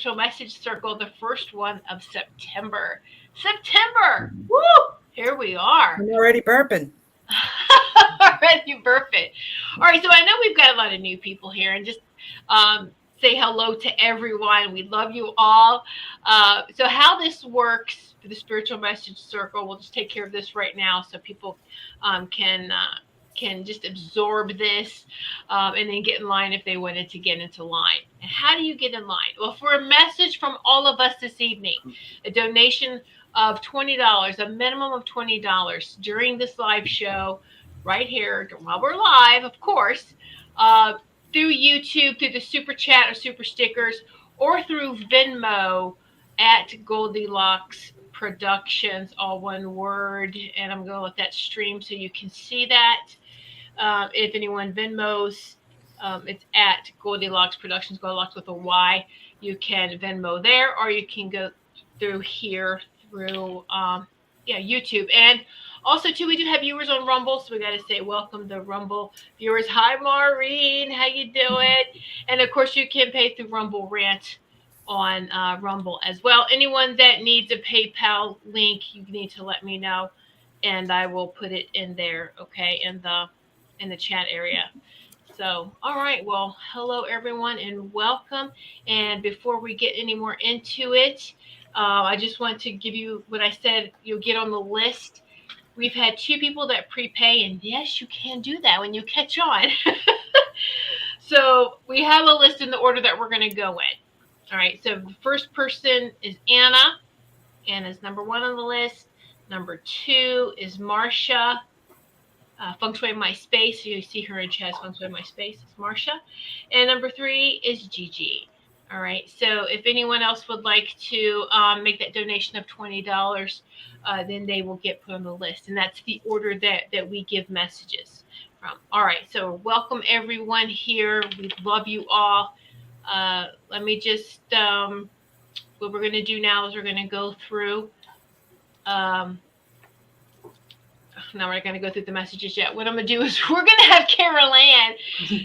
Spiritual Message Circle, the first one of September. September! Woo! Here we are. I'm already burping. Already perfect. All right, so I know we've got a lot of new people here, and just say hello to everyone. We love you all. So, how this works for the Spiritual Message Circle, we'll just take care of this right now, so people can just absorb this and then get in line if they wanted to get into line. And how do you get in line? Well, for a message from all of us this evening, a donation of $20, a minimum of $20 during this live show right here while we're live, of course, through YouTube, through the super chat or super stickers, or through Venmo at Goldylocks Productions, all one word. And I'm going to let that stream so you can see that. If anyone Venmos, it's at Goldylocks Productions, Goldylocks with a Y. You can Venmo there, or you can go through here through YouTube. And also, too, we do have viewers on Rumble, so we got to say welcome to Rumble viewers. Hi, Maureen. How you doing? And, of course, you can pay through Rumble Rant on Rumble as well. Anyone that needs a PayPal link, you need to let me know, and I will put it in there, okay, in the chat area. So, all right. Well, hello, everyone, and welcome. And before we get any more into it, I just want to give you what I said. You'll get on the list. We've had 2 people that prepay, and yes, you can do that when you catch on. So we have a list in the order that we're going to go in. All right. So the first person is Anna. Anna's number 1 on the list. Number 2 is Marcia. Feng Shui My Space. So you see her in chat. Feng Shui My Space. It's Marcia. And number 3 is Gigi. All right. So if anyone else would like to make that donation of $20, then they will get put on the list. And that's the order that we give messages from. All right. So welcome everyone here. We love you all. Let me just, what we're going to do now is we're going to go through, now we're not going to go through the messages yet. What I'm going to do is we're going to have Carol Ann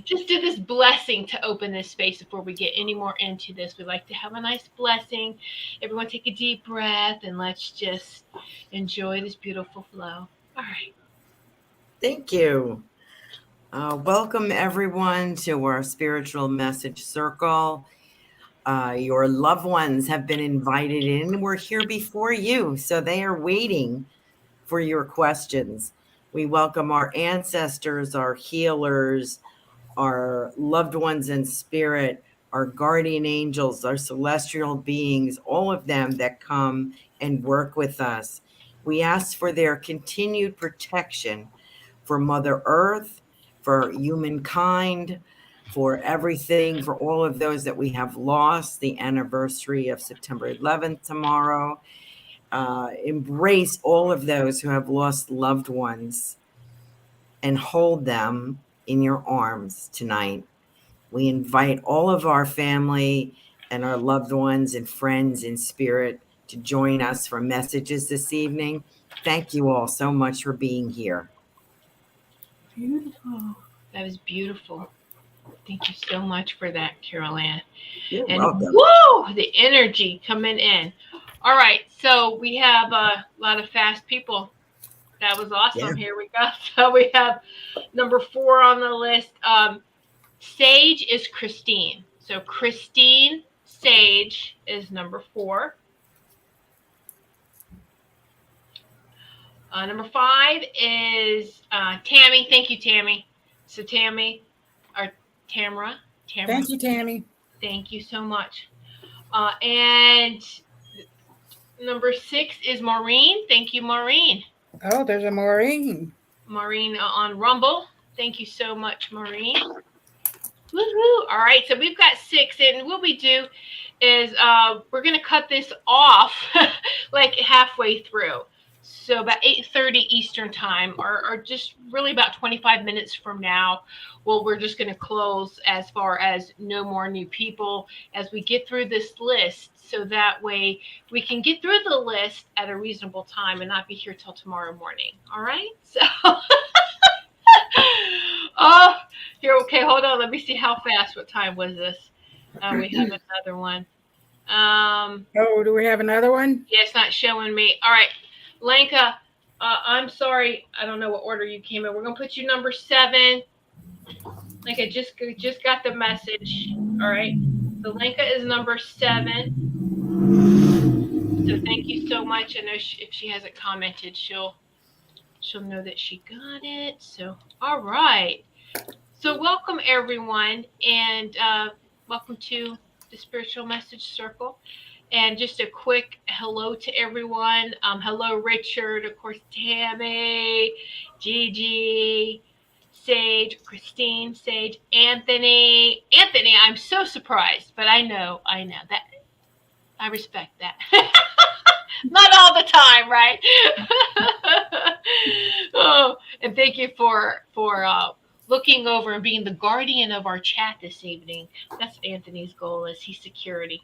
just do this blessing to open this space before we get any more into this. We like to have a nice blessing. Everyone take a deep breath and let's just enjoy this beautiful flow. All right. Thank you. Welcome, everyone, to our Spiritual Message Circle. Your loved ones have been invited in. We're here before you, so they are waiting for your questions. We welcome our ancestors, our healers, our loved ones in spirit, our guardian angels, our celestial beings, all of them that come and work with us. We ask for their continued protection for Mother Earth, for humankind, for everything, for all of those that we have lost. The anniversary of September 11th tomorrow. Embrace all of those who have lost loved ones and hold them in your arms tonight. We invite all of our family and our loved ones and friends in spirit to join us for messages this evening. Thank you all so much for being here. Beautiful. That was beautiful. Thank you so much for that, Carol Ann. You're and welcome. Woo! The energy coming in. All right, so we have a lot of fast people. That was awesome. Yeah. Here we go. So we have number 4 on the list. Sage is Christine. So Christine Sage is number 4. Number 5 is Tammy. Thank you, Tammy. So Tammy, or Tamara. Thank you, Tammy. Thank you so much. And number 6 is Maureen. Thank you, Maureen. Oh, there's a Maureen. Maureen on Rumble. Thank you so much, Maureen. Woohoo! All right, so we've got 6, and what we do is we're going to cut this off like halfway through. So about 8:30 Eastern time, or just really about 25 minutes from now. Well, we're just going to close as far as no more new people as we get through this list. So that way we can get through the list at a reasonable time and not be here till tomorrow morning. All right. So, oh, here. Okay, hold on. Let me see how fast. What time was this? We have another one. Oh, do we have another one? Yeah, it's not showing me. All right, Lenka, I'm sorry. I don't know what order you came in. We're gonna put you number 7. Lenka just got the message. All right. So Lenka is number 7. So thank you so much. I know if she hasn't commented, she'll know that she got it. So all right. So welcome everyone, and welcome to the Spiritual Message Circle. And just a quick hello to everyone. Hello, Richard, of course, Tammy, Gigi, Sage, Christine, Sage, Anthony. Anthony, I'm so surprised, but I know that I respect that. Not all the time, right? Oh, and thank you for looking over and being the guardian of our chat this evening. That's Anthony's goal is he's security.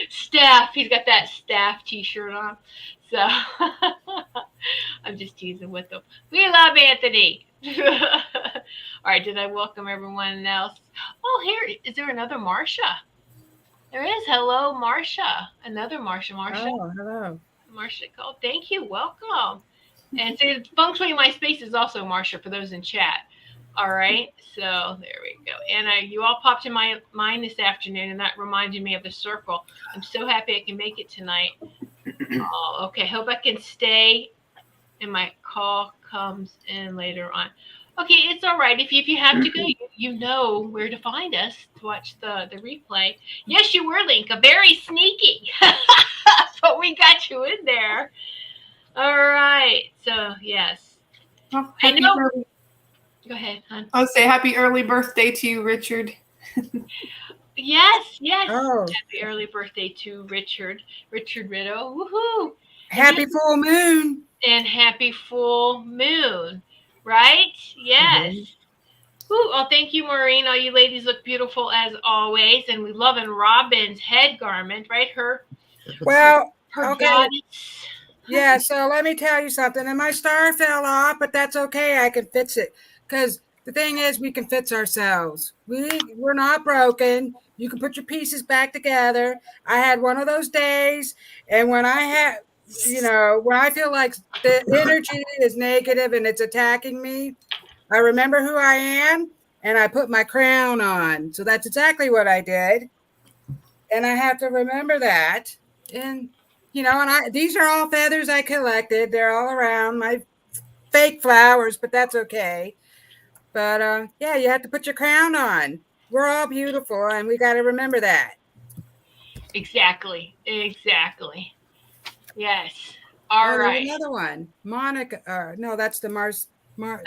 Staff. He's got that staff T-shirt on. So I'm just teasing with him. We love Anthony. All right. Did I welcome everyone else? Oh, here is there another Marsha? There is. Hello, Marsha. Another Marsha. Marsha. Oh, hello. Marsha called. Thank you. Welcome. And so Feng Shui My Space is also Marsha for those in chat. All right. So there we go. And you all popped in my mind this afternoon, and that reminded me of the circle. I'm so happy I can make it tonight. Oh, okay. Hope I can stay, and my call comes in later on. Okay, it's all right. If you have to go, you know where to find us to watch the replay. Yes, you were, Linka. Very sneaky. But we got you in there. All right. So, yes. Oh, I happy know. early, Go ahead, hon. I'll say happy early birthday to you, Richard. Yes, yes. Oh, Happy early birthday to Richard. Richard Rideau. Woohoo. And happy full moon. happy full moon. Right? Yes. Mm-hmm. Woo. Oh, thank you, Maureen. All you ladies look beautiful as always. And we love in Robin's head garment, right? Well, Her okay. goddess. Yeah, so let me tell you something. And my star fell off, but that's okay. I can fix it. Because the thing is, we can fix ourselves. We're not broken. You can put your pieces back together. I had one of those days, and when I had, when I feel like the energy is negative and it's attacking me, I remember who I am and I put my crown on. So that's exactly what I did. And I have to remember that. And these are all feathers I collected. They're all around my fake flowers, but that's okay. But yeah, you have to put your crown on. We're all beautiful, and we got to remember that. Exactly. Exactly. Yes. All Oh, there's right. another one, Monica. No, that's the That's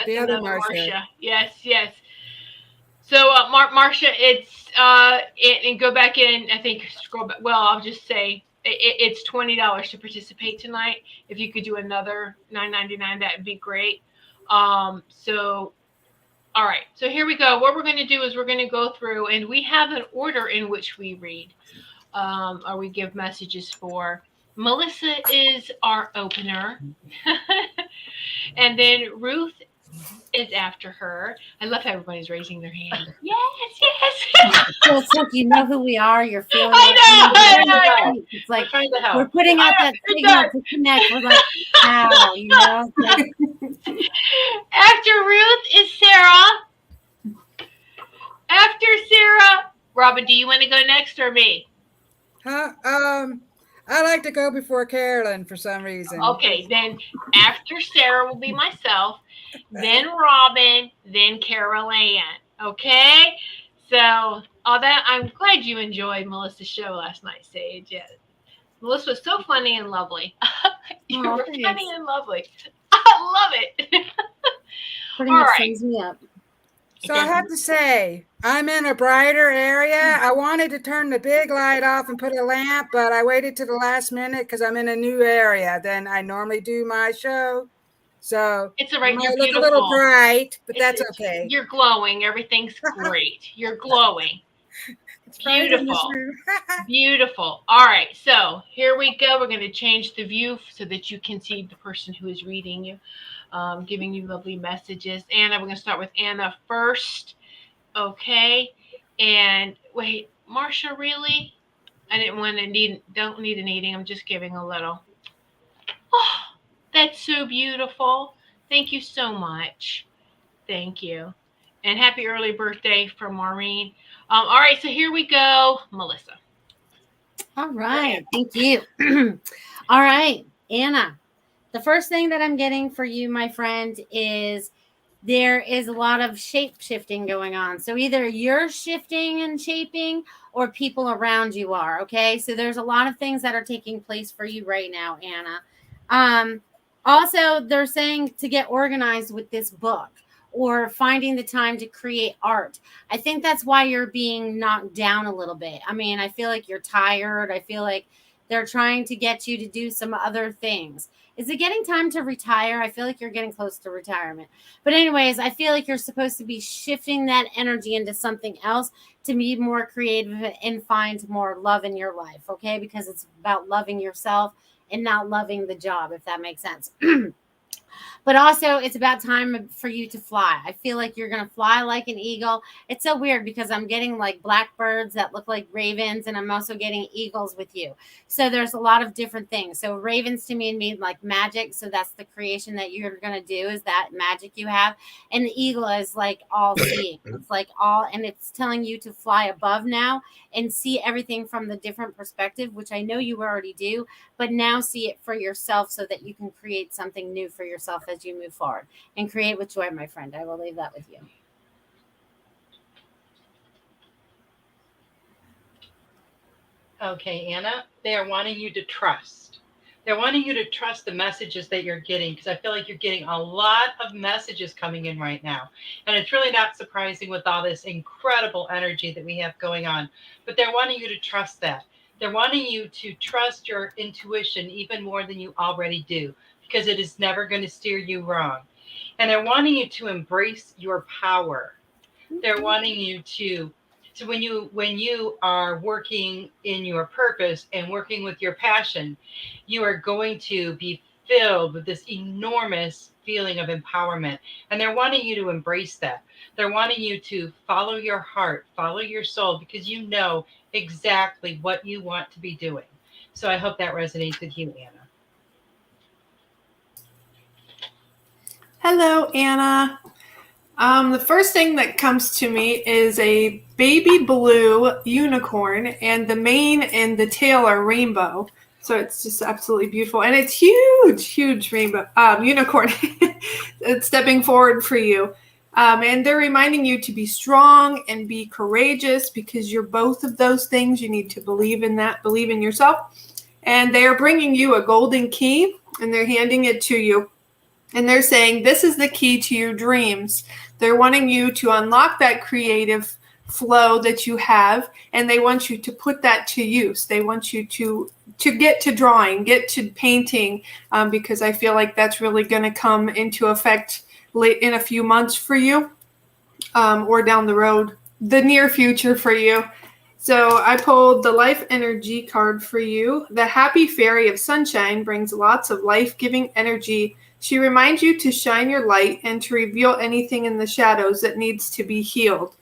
the other another Marcia. Marcia. Yes, yes. So, Marcia, and go back in. I think scroll back. Well, I'll just say it's $20 to participate tonight. If you could do another $9.99, that would be great. So, all right. So here we go. What we're going to do is we're going to go through, and we have an order in which we read, or we give messages for. Melissa is our opener, and then Ruth is after her. I love how everybody's raising their hand. Yes, yes. So it's like you know who we are. You're feeling I know. It's like trying to help. we're putting out that signal to connect. We're like, how, After Ruth is Sarah. After Sarah, Robin, do you want to go next or me? Huh? I like to go before Carolyn for some reason. Okay, then after Sarah will be myself, then Robin, then Carol Ann. Okay? So, all that, I'm glad you enjoyed Melissa's show last night, Sage. Yeah. Melissa was so funny and lovely. You were funny and lovely. I love it. pretty much sums me up. So I have to say, I'm in a brighter area. I wanted to turn the big light off and put a lamp, but I waited to the last minute because I'm in a new area than I normally do my show. So it's all right. It You're might look beautiful. a little bright, but that's okay. You're glowing. Everything's great. You're glowing. It's beautiful. Beautiful. All right. So here we go. We're going to change the view so that you can see the person who is reading you, giving you lovely messages. Anna, we're going to start with Anna first. Okay. And wait, Marsha, really? I didn't want to need, don't need an eating. I'm just giving a little. Oh, that's so beautiful. Thank you so much. Thank you. And happy early birthday from Maureen. All right, so here we go. Melissa. All Go ahead. right. Thank you. All right, Anna. The first thing that I'm getting for you, my friend, is there is a lot of shape shifting going on. So either you're shifting and shaping or people around you are. Okay. So there's a lot of things that are taking place for you right now, Anna. Um, Also, they're saying to get organized with this book or finding the time to create art. I think that's why you're being knocked down a little bit. I mean, I feel like you're tired. I feel like they're trying to get you to do some other things. Is it getting time to retire? I feel like you're getting close to retirement. But anyways, I feel like you're supposed to be shifting that energy into something else to be more creative and find more love in your life, okay? Because it's about loving yourself and not loving the job, if that makes sense. But also, it's about time for you to fly. I feel like you're going to fly like an eagle. It's so weird because I'm getting like blackbirds that look like ravens, and I'm also getting eagles with you. So there's a lot of different things. So ravens to me mean like magic. So that's the creation that you're going to do, is that magic you have. And the eagle is like all seeing. It's like all, and it's telling you to fly above now and see everything from the different perspective, which I know you already do, but now see it for yourself so that you can create something new for yourself as you move forward, and create with joy, my friend. I will leave that with you. Okay, Anna, they are wanting you to trust. They're wanting you to trust the messages that you're getting, because I feel like you're getting a lot of messages coming in right now. And it's really not surprising with all this incredible energy that we have going on. But they're wanting you to trust that. They're wanting you to trust your intuition even more than you already do, because it is never going to steer you wrong. And they're wanting you to embrace your power. They're wanting you to, so when you are working in your purpose and working with your passion, you are going to be filled with this enormous feeling of empowerment. And they're wanting you to embrace that. They're wanting you to follow your heart, follow your soul, because you know exactly what you want to be doing. So I hope that resonates with you, Anna. Hello, Anna. The first thing that comes to me is a baby blue unicorn, and the mane and the tail are rainbow. So it's just absolutely beautiful. And it's huge, huge rainbow unicorn. It's stepping forward for you. And they're reminding you to be strong and be courageous, because you're both of those things. You need to believe in that, believe in yourself. And they are bringing you a golden key, and they're handing it to you. And they're saying, this is the key to your dreams. They're wanting you to unlock that creative flow that you have, and they want you to put that to use. They want you to get to drawing, get to painting, because I feel like that's really going to come into effect late in a few months for you, or down the road, the near future for you. So I pulled the life energy card for you. The happy fairy of sunshine brings lots of life-giving energy. She reminds you to shine your light and to reveal anything in the shadows that needs to be healed.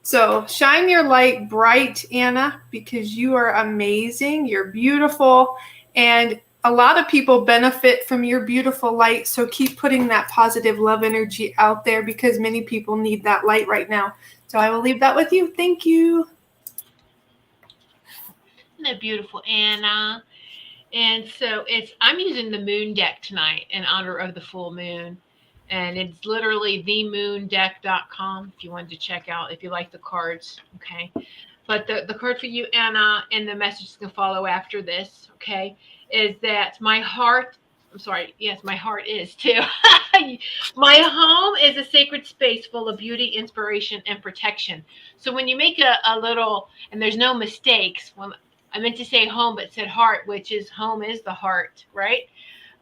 So shine your light bright, Anna, because you are amazing. You're beautiful. And a lot of people benefit from your beautiful light. So keep putting that positive love energy out there, because many people need that light right now. So I will leave that with you. Thank you. Isn't that beautiful, Anna? And so it's, I'm using the moon deck tonight in honor of the full moon. And it's literally themoondeck.com if you wanted to check out, if you like the cards. Okay. But the card for you, Anna, and the message is going to follow after this, okay, is that my heart, I'm sorry, yes, my heart is too. My home is a sacred space full of beauty, inspiration, and protection. So when you make a little, and there's no mistakes, when I meant to say home, but said heart, which is home is the heart, right?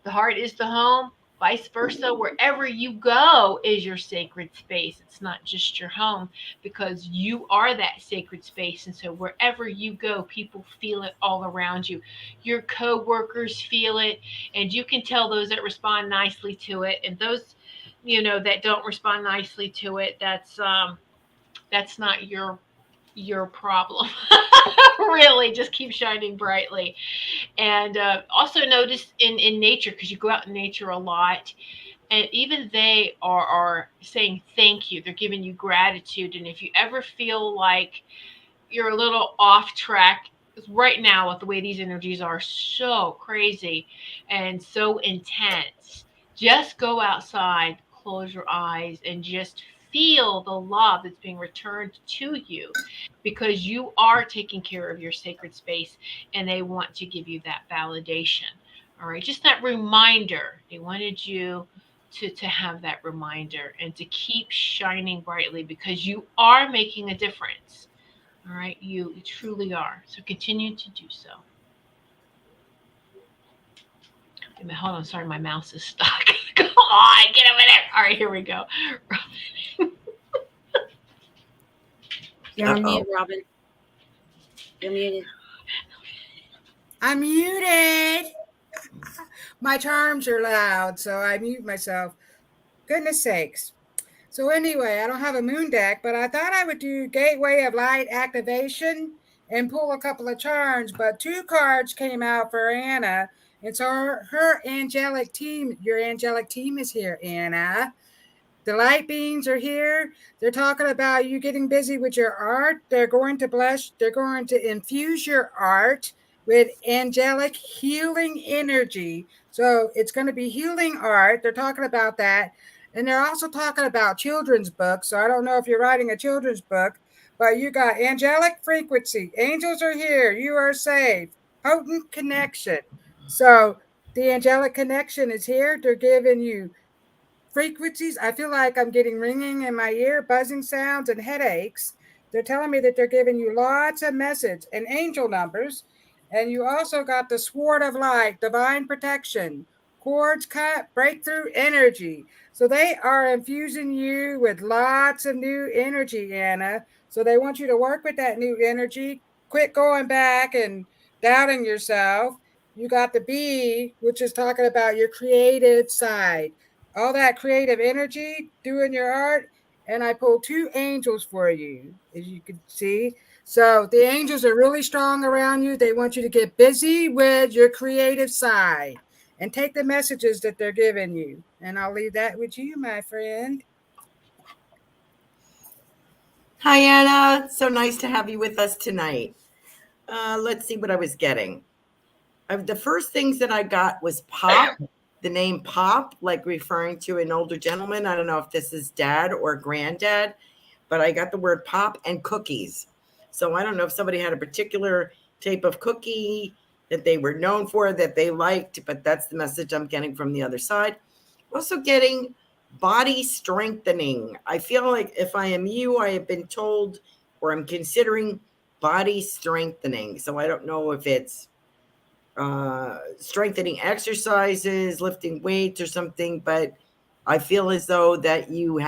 The heart is the home, vice versa. Wherever you go is your sacred space. It's not just your home, because you are that sacred space. And so wherever you go, people feel it all around you. Your coworkers feel it, and you can tell those that respond nicely to it, and those, that don't respond nicely to it. That's not your your problem. Really, just keep shining brightly. And also notice in nature, because you go out in nature a lot, and even they are saying thank you. They're giving you gratitude. And if you ever feel like you're a little off track, right now with the way these energies are so crazy and so intense, just go outside, close your eyes, and just feel the love that's being returned to you, because you are taking care of your sacred space, and they want to give you that validation. All right, just that reminder. They wanted you to have that reminder and to keep shining brightly, because you are making a difference. All right, you truly are. So continue to do so. Wait a minute, hold on. Sorry, my mouse is stuck. Come on, get over there. All right, here we go. You're on mute, Uh-oh. Robin. You're muted. I'm muted. My charms are loud, so I mute myself. Goodness sakes. So anyway, I don't have a moon deck, but I thought I would do Gateway of Light activation and pull a couple of charms, but two cards came out for Anna. It's her angelic team. Your angelic team is here, Anna. The light beings are here. They're talking about you getting busy with your art. They're going to bless, they're going to infuse your art with angelic healing energy. So it's going to be healing art. They're talking about that. And they're also talking about children's books. So I don't know if you're writing a children's book, but you got angelic frequency. Angels are here. You are safe. Potent connection. So the angelic connection is here. They're giving you frequencies. I feel like I'm getting ringing in my ear, buzzing sounds, and headaches. They're telling me that they're giving you lots of message and angel numbers. And you also got the sword of light, divine protection, cords cut, breakthrough energy. So they are infusing you with lots of new energy, Anna. So they want you to work with that new energy. Quit going back and doubting yourself. You got the B, which is talking about your creative side, all that creative energy doing your art. And I pulled two angels for you, as you can see. So the angels are really strong around you. They want you to get busy with your creative side and take the messages that they're giving you. And I'll leave that with you, my friend. Hi, Anna. So nice to have you with us tonight. Let's see what I was getting. The first things that I got was Pop, the name Pop, like referring to an older gentleman. I don't know if this is dad or granddad, but I got the word Pop and cookies. So I don't know if somebody had a particular type of cookie that they were known for, that they liked, but that's the message I'm getting from the other side. Also getting body strengthening. I feel like if I am you, I have been told or I'm considering body strengthening. So I don't know if it's strengthening exercises, lifting weights or something, but I feel as though that you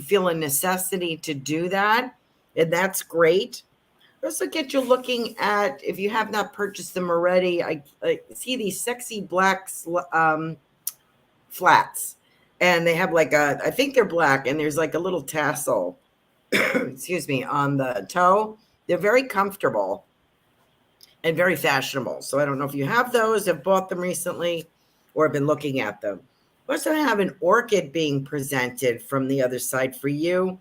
feel a necessity to do that, and that's great. Also get you looking at, if you have not purchased them already, I see these sexy black flats, and they have like I think they're black, and there's like a little tassel, excuse me, on the toe. They're very comfortable and very fashionable. So I don't know if you have those, have bought them recently, or have been looking at them. We also have an orchid being presented from the other side for you.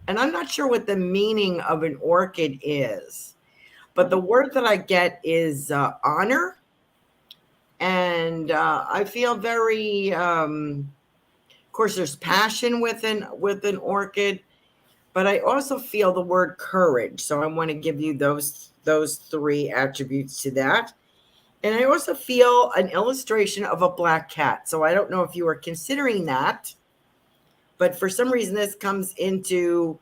And I'm not sure what the meaning of an orchid is, but the word that I get is honor. And I feel very, of course, there's passion with an orchid, but I also feel the word courage. So I want to give you those three attributes to that. And I also feel an illustration of a black cat. So I don't know if you are considering that, but for some reason this comes into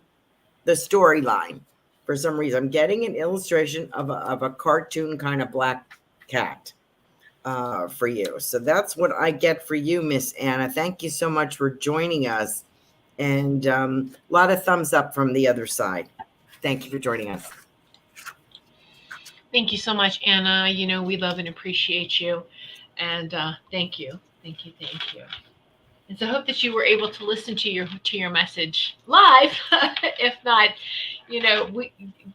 the storyline. For some reason, I'm getting an illustration of a cartoon kind of black cat for you. So that's what I get for you, Miss Anna. Thank you so much for joining us. And a lot of thumbs up from the other side. Thank you for joining us. Thank you so much, Anna. We love and appreciate you. And thank you. Thank you. Thank you. And so I hope that you were able to listen to your message live. If not,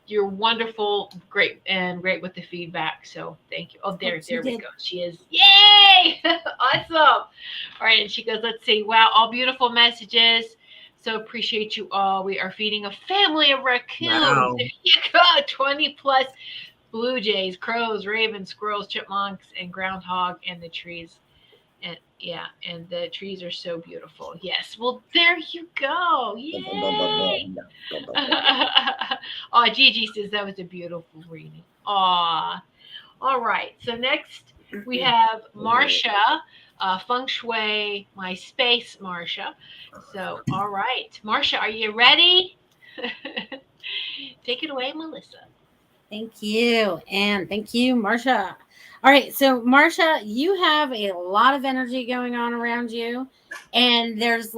you're wonderful, great, and great with the feedback. So thank you. Oh, Hope she there we did. go. She is. Yay! Awesome. All right, and she goes, let's see. Wow, all beautiful messages. So appreciate you all. We are feeding a family of raccoons. Wow. There you go. 20 plus blue jays, crows, ravens, squirrels, chipmunks, and groundhog, and the trees. And yeah, and the trees are so beautiful. Yes. Well, there you go. Yay. Oh, Gigi says that was a beautiful reading. Aw. All right. So next we have Marcia, Feng Shui, my space, Marcia. So, all right. Marcia, are you ready? Take it away, Melissa. Thank you. And thank you, Marsha. All right. So, Marsha, you have a lot of energy going on around you. And there's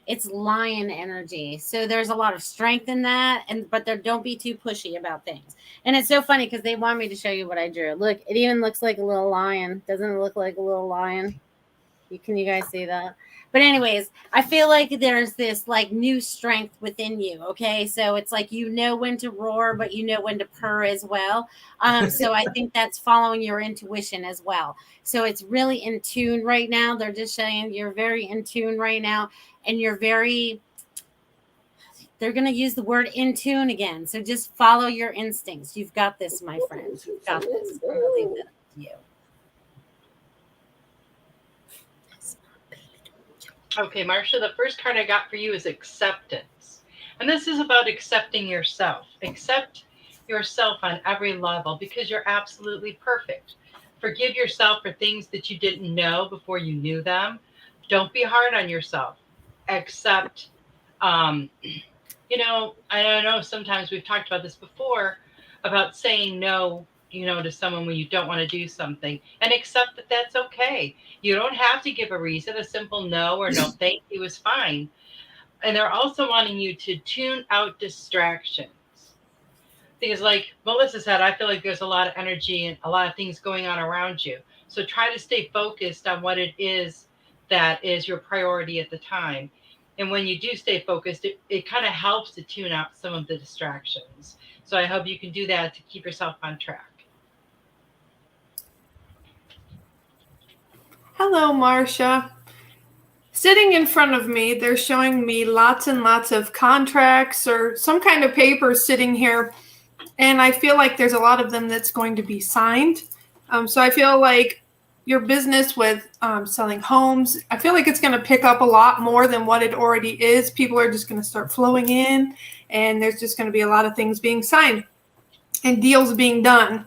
it's lion energy. So there's a lot of strength in that. But there, don't be too pushy about things. And it's so funny because they want me to show you what I drew. Look, it even looks like a little lion. Doesn't it look like a little lion? Can you guys see that? But anyways, I feel like there's this like new strength within you. Okay, so it's like you know when to roar, but you know when to purr as well. So I think that's following your intuition as well. So it's really in tune right now. They're just saying you're very in tune right now, and you're very. They're going to use the word in tune again. So just follow your instincts. You've got this, my friend. You've got this. I'm going to leave that to you. Okay, Marcia, the first card I got for you is acceptance. And this is about accepting yourself. Accept yourself on every level because you're absolutely perfect. Forgive yourself for things that you didn't know before you knew them. Don't be hard on yourself. Accept, I know sometimes we've talked about this before about saying no, to someone when you don't want to do something and accept that that's okay. You don't have to give a reason. A simple no or no thank you is fine. And they're also wanting you to tune out distractions. Because, like Melissa said, I feel like there's a lot of energy and a lot of things going on around you. So try to stay focused on what it is that is your priority at the time. And when you do stay focused, it kind of helps to tune out some of the distractions. So I hope you can do that to keep yourself on track. Hello, Marcia. Sitting in front of me, they're showing me lots and lots of contracts or some kind of paper sitting here. And I feel like there's a lot of them that's going to be signed. So I feel like your business with selling homes, I feel like it's going to pick up a lot more than what it already is. People are just going to start flowing in, and there's just going to be a lot of things being signed and deals being done.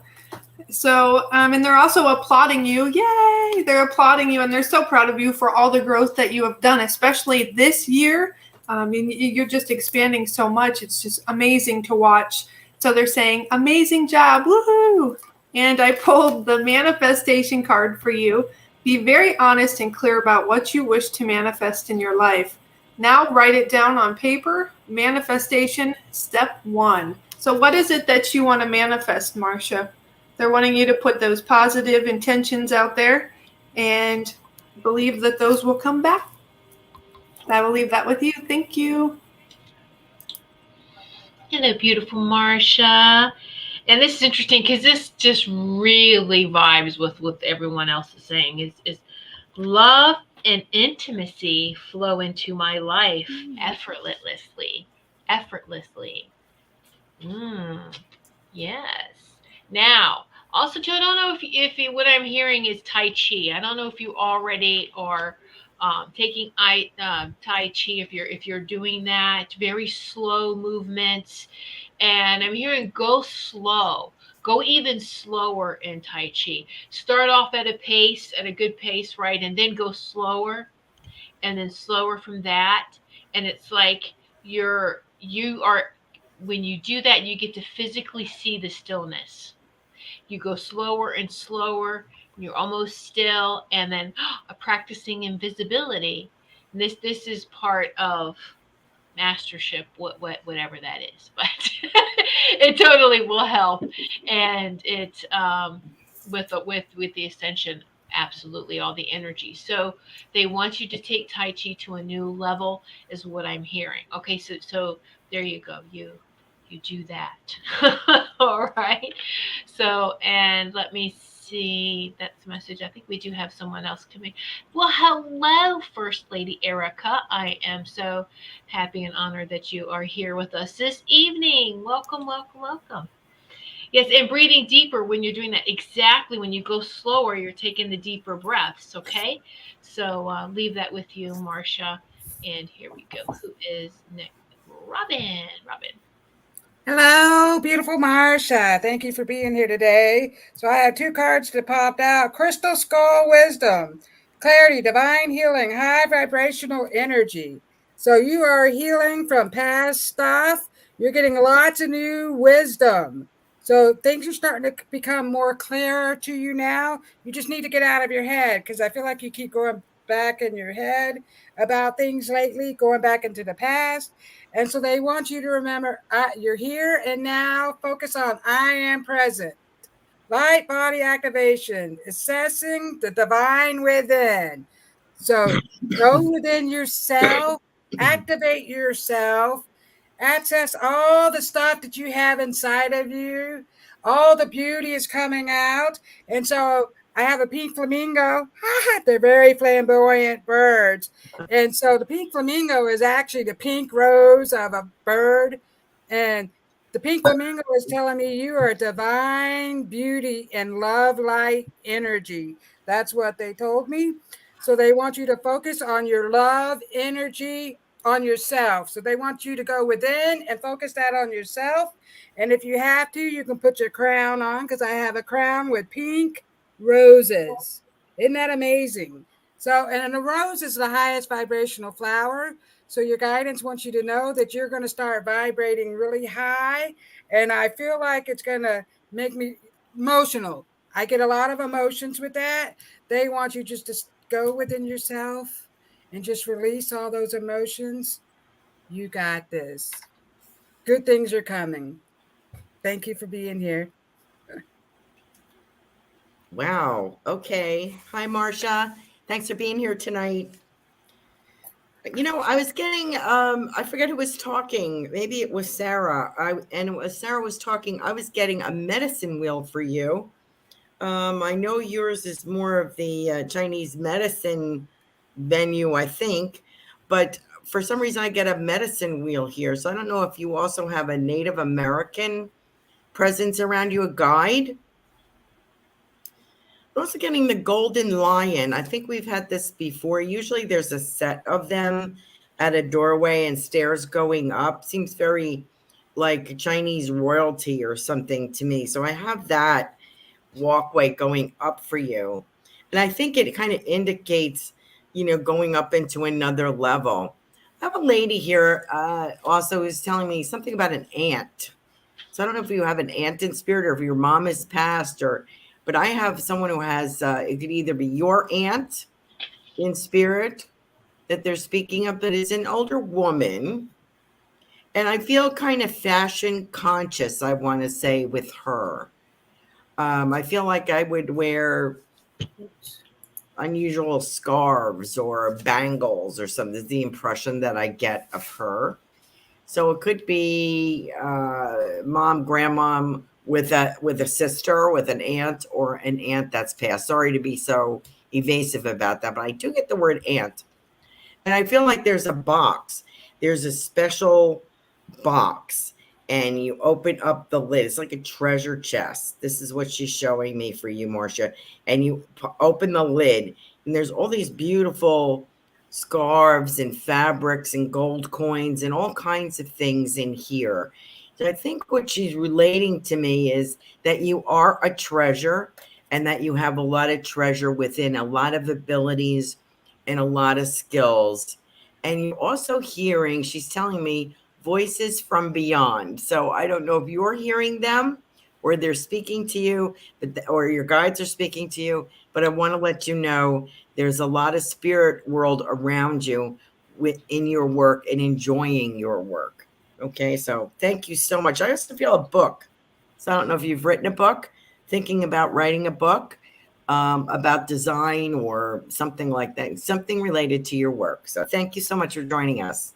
So, and they're also applauding you. Yay! They're applauding you, and they're so proud of you for all the growth that you have done, especially this year. You're just expanding so much. It's just amazing to watch. So they're saying, amazing job, woohoo! And I pulled the manifestation card for you. Be very honest and clear about what you wish to manifest in your life. Now write it down on paper. Manifestation, step 1. So what is it that you want to manifest, Marcia? They're wanting you to put those positive intentions out there and believe that those will come back. I will leave that with you. Thank you. Hello, beautiful Marcia. And this is interesting because this just really vibes with what everyone else is saying. Is love and intimacy flow into my life effortlessly. Effortlessly. Mm, yes. Now, also, too, I don't know if what I'm hearing is Tai Chi. I don't know if you already are taking Tai Chi. If you're doing that, very slow movements, and I'm hearing go slow. Go even slower in Tai Chi. Start off at a good pace, right, and then go slower, and then slower from that. And it's like you are when you do that, you get to physically see the stillness. You go slower and slower, and you're almost still, and then practicing invisibility. And this is part of mastership, whatever that is, but it totally will help, and it with the ascension absolutely all the energy. So they want you to take Tai Chi to a new level, is what I'm hearing. Okay, so there you go. You do that. All right. So, and let me see. That's the message. I think we do have someone else coming. Well, hello, First Lady Erica. I am so happy and honored that you are here with us this evening. Welcome, welcome, welcome. Yes, and breathing deeper when you're doing that. Exactly. When you go slower, you're taking the deeper breaths. Okay. So leave that with you, Marcia. And here we go. Who is next? Robin. Robin. Hello, beautiful Marsha. Thank you for being here today. So I have two cards that popped out. Crystal Skull Wisdom, Clarity, Divine Healing, High Vibrational Energy. So you are healing from past stuff. You're getting lots of new wisdom. So things are starting to become more clear to you now. You just need to get out of your head because I feel like you keep going back in your head about things lately, going back into the past. And so they want you to remember you're here and now. Focus on I am present. Light body activation, assessing the divine within. So go within yourself, activate yourself, access all the stuff that you have inside of you. All the beauty is coming out. And so I have a pink flamingo. They're very flamboyant birds. And so the pink flamingo is actually the pink rose of a bird. And the pink flamingo is telling me you are a divine beauty and love light energy. That's what they told me. So they want you to focus on your love energy on yourself. So they want you to go within and focus that on yourself. And if you have to, you can put your crown on because I have a crown with pink roses. Isn't that amazing? So, and a rose is the highest vibrational flower. So your guidance wants you to know that you're going to start vibrating really high. And I feel like it's going to make me emotional. I get a lot of emotions with that. They want you just to go within yourself and just release all those emotions. You got this. Good things are coming. Thank you for being here. Wow. Okay. Hi, Marcia. Thanks for being here tonight. I was getting I forget who was talking. Maybe it was Sarah. Sarah was talking, I was getting a medicine wheel for you. I know yours is more of the Chinese medicine venue, I think, but for some reason I get a medicine wheel here. So I don't know if you also have a Native American presence around you, a guide. Also getting the golden lion. I think we've had this before. Usually there's a set of them at a doorway and stairs going up. Seems very like Chinese royalty or something to me. So I have that walkway going up for you. And I think it kind of indicates, going up into another level. I have a lady here also who's telling me something about an aunt. So I don't know if you have an aunt in spirit or if your mom is passed but I have someone who has, it could either be your aunt in spirit that they're speaking of, but it's an older woman. And I feel kind of fashion conscious, I want to say, with her. I feel like I would wear unusual scarves or bangles or something. That's the impression that I get of her. So it could be mom, grandmom with a sister, with an aunt, or an aunt that's passed. Sorry to be so evasive about that, but I do get the word aunt. And I feel like there's a box. There's a special box, and you open up the lid. It's like a treasure chest. This is what she's showing me for you, Marcia. And you open the lid, and there's all these beautiful scarves and fabrics and gold coins and all kinds of things in here. So I think what she's relating to me is that you are a treasure and that you have a lot of treasure within, a lot of abilities and a lot of skills. And you're also hearing, she's telling me, voices from beyond. So I don't know if you're hearing them or they're speaking to you, or your guides are speaking to you, but I want to let you know there's a lot of spirit world around you in your work and enjoying your work. Okay, so thank you so much. I also feel a book. So I don't know if you've written a book, thinking about writing a book. about design or something like that, something related to your work. So thank you so much for joining us.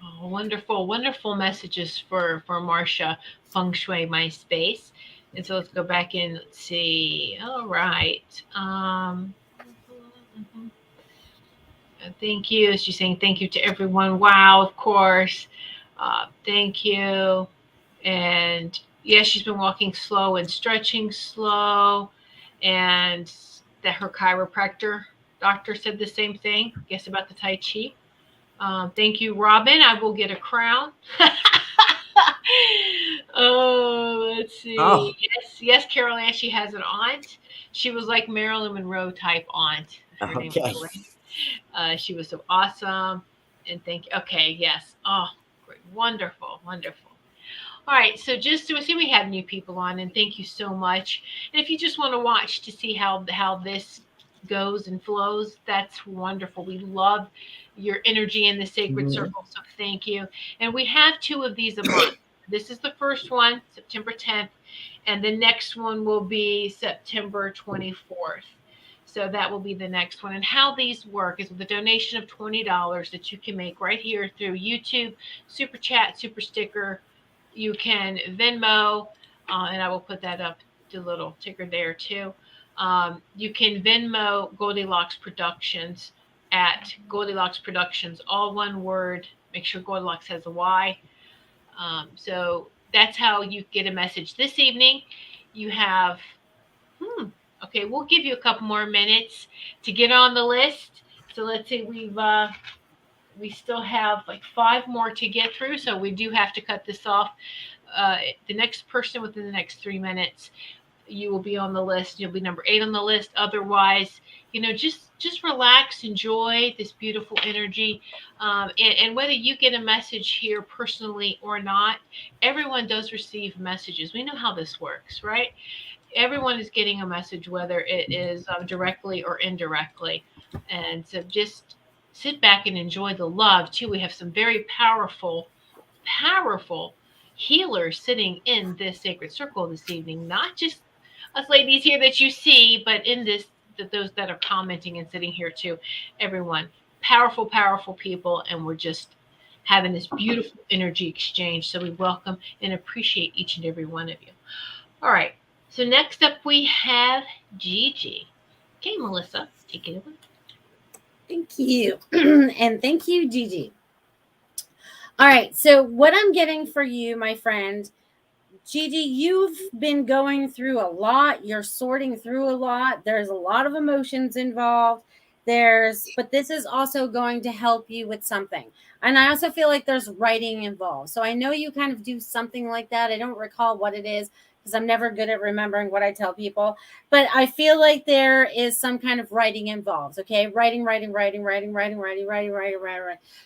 Oh, wonderful, wonderful messages for Marcia, Feng Shui My Space. And so let's go back in. Let's see. All right. Mhm. Thank you. She's saying thank you to everyone. Wow, of course. Thank you. And yes, she's been walking slow and stretching slow, and that her chiropractor doctor said the same thing. Guess about the Tai Chi. Thank you, Robin. I will get a crown. Oh, let's see. Oh, Yes, yes, Carol Ann, she has an aunt. She was like Marilyn Monroe type aunt. Her name was okay. Elaine. She was so awesome. And thank you. Okay, yes. Oh, great. Wonderful, wonderful. All right, so just to see we have new people on, and thank you so much. And if you just want to watch to see how this goes and flows, that's wonderful. We love your energy in the sacred Mhm. circle, so thank you. And we have two of these a month. This is the first one, September 10th, and the next one will be September 24th. So that will be the next one. And how these work is with a donation of $20 that you can make right here through YouTube, Super Chat, Super Sticker. You can Venmo, and I will put that up, the little ticker there too. You can Venmo Goldylocks Productions at Goldylocks Productions, all one word. Make sure Goldylocks has a Y. So that's how you get a message this evening. You have, okay, we'll give you a couple more minutes to get on the list. So let's see, we still have like five more to get through, so we do have to cut this off. The next person within the next 3 minutes, you will be on the list. You'll be number 8 on the list. Otherwise, just relax, enjoy this beautiful energy, and whether you get a message here personally or not, everyone does receive messages. We know how this works, right? Everyone is getting a message, whether it is directly or indirectly, and so just sit back and enjoy the love too. We have some very powerful healers sitting in this sacred circle this evening. Not just us ladies here that you see, but in this, those that are commenting and sitting here too. Everyone, powerful people, and we're just having this beautiful energy exchange. So we welcome and appreciate each and every one of you. All right. So next up we have Gigi. Okay, Melissa, take it away. Thank you. And thank you, Gigi. All right. So, what I'm getting for you, my friend, Gigi, you've been going through a lot. You're sorting through a lot. There's a lot of emotions involved. But this is also going to help you with something. And I also feel like there's writing involved. So I know you kind of do something like that. I don't recall what it is because I'm never good at remembering what I tell people. But I feel like there is some kind of writing involved. Okay. Writing.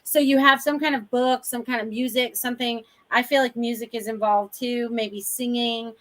So you have some kind of book, some kind of music, something. I feel like music is involved too, maybe singing,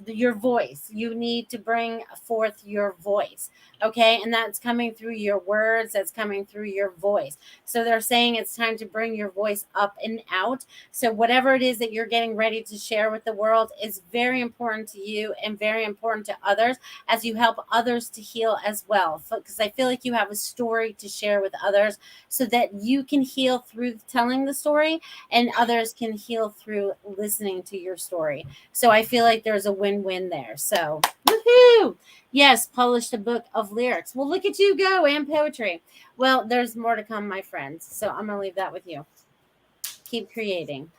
your voice. You need to bring forth your voice. Okay. And that's coming through your words, that's coming through your voice. So they're saying it's time to bring your voice up and out. So whatever it is that you're getting ready to share with the world is very important to you and very important to others as you help others to heal as well. Because I feel like you have a story to share with others so that you can heal through telling the story and others can heal through listening to your story. So I feel like there's a win-win there. So, woohoo! Yes, published a book of lyrics. Well, look at you go, and poetry. Well, there's more to come, my friends. So I'm going to leave that with you. Keep creating.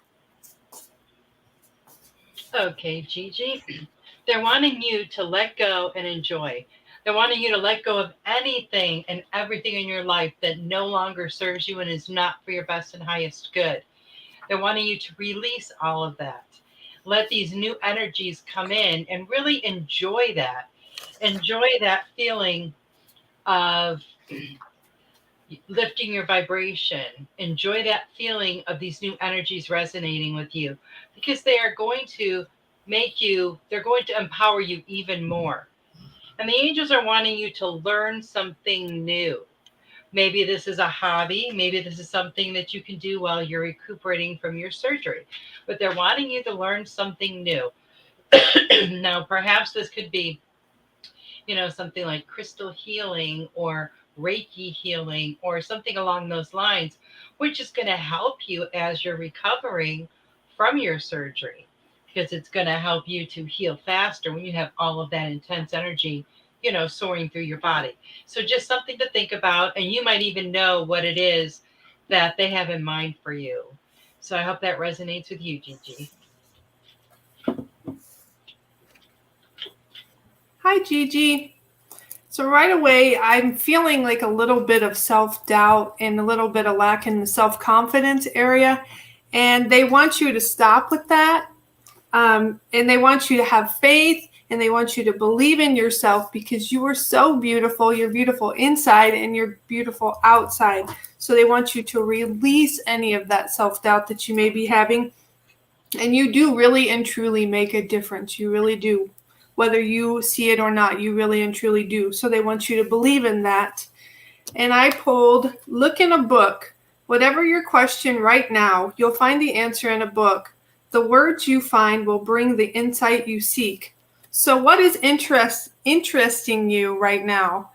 Okay, Gigi. They're wanting you to let go and enjoy. They're wanting you to let go of anything and everything in your life that no longer serves you and is not for your best and highest good. They're wanting you to release all of that. Let these new energies come in and really enjoy that. Enjoy that feeling of lifting your vibration. Enjoy that feeling of these new energies resonating with you because they are going to they're going to empower you even more. And the angels are wanting you to learn something new. Maybe this is a hobby. Maybe this is something that you can do while you're recuperating from your surgery. But they're wanting you to learn something new. Now, perhaps this could be something like crystal healing or Reiki healing or something along those lines, which is going to help you as you're recovering from your surgery, because it's going to help you to heal faster when you have all of that intense energy, soaring through your body. So just something to think about, and you might even know what it is that they have in mind for you. So I hope that resonates with you, Gigi. Hi, Gigi. So right away, I'm feeling like a little bit of self-doubt and a little bit of lack in the self-confidence area. And they want you to stop with that. And they want you to have faith, and they want you to believe in yourself, because you are so beautiful. You're beautiful inside and you're beautiful outside. So they want you to release any of that self-doubt that you may be having. And you do really and truly make a difference. You really do. Whether you see it or not, you really and truly do. So they want you to believe in that. And I pulled, look in a book. Whatever your question right now, you'll find the answer in a book. The words you find will bring the insight you seek. So what is interesting you right now?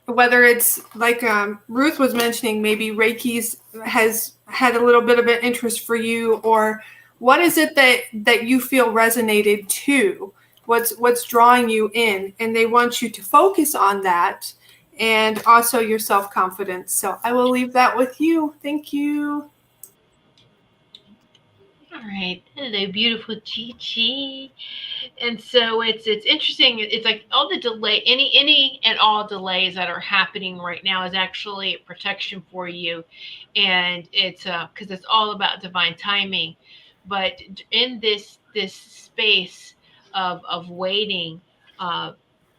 Whether it's like Ruth was mentioning, maybe Reiki's has had a little bit of an interest for you, or what is it that you feel resonated to? What's drawing you in? And they want you to focus on that, and also your self-confidence. So I will leave that with you. Thank you. All right. Hello, beautiful Gigi. And so it's interesting. It's like all the delay, any and all delays that are happening right now is actually a protection for you, and it's because it's all about divine timing. But in this space of waiting, uh,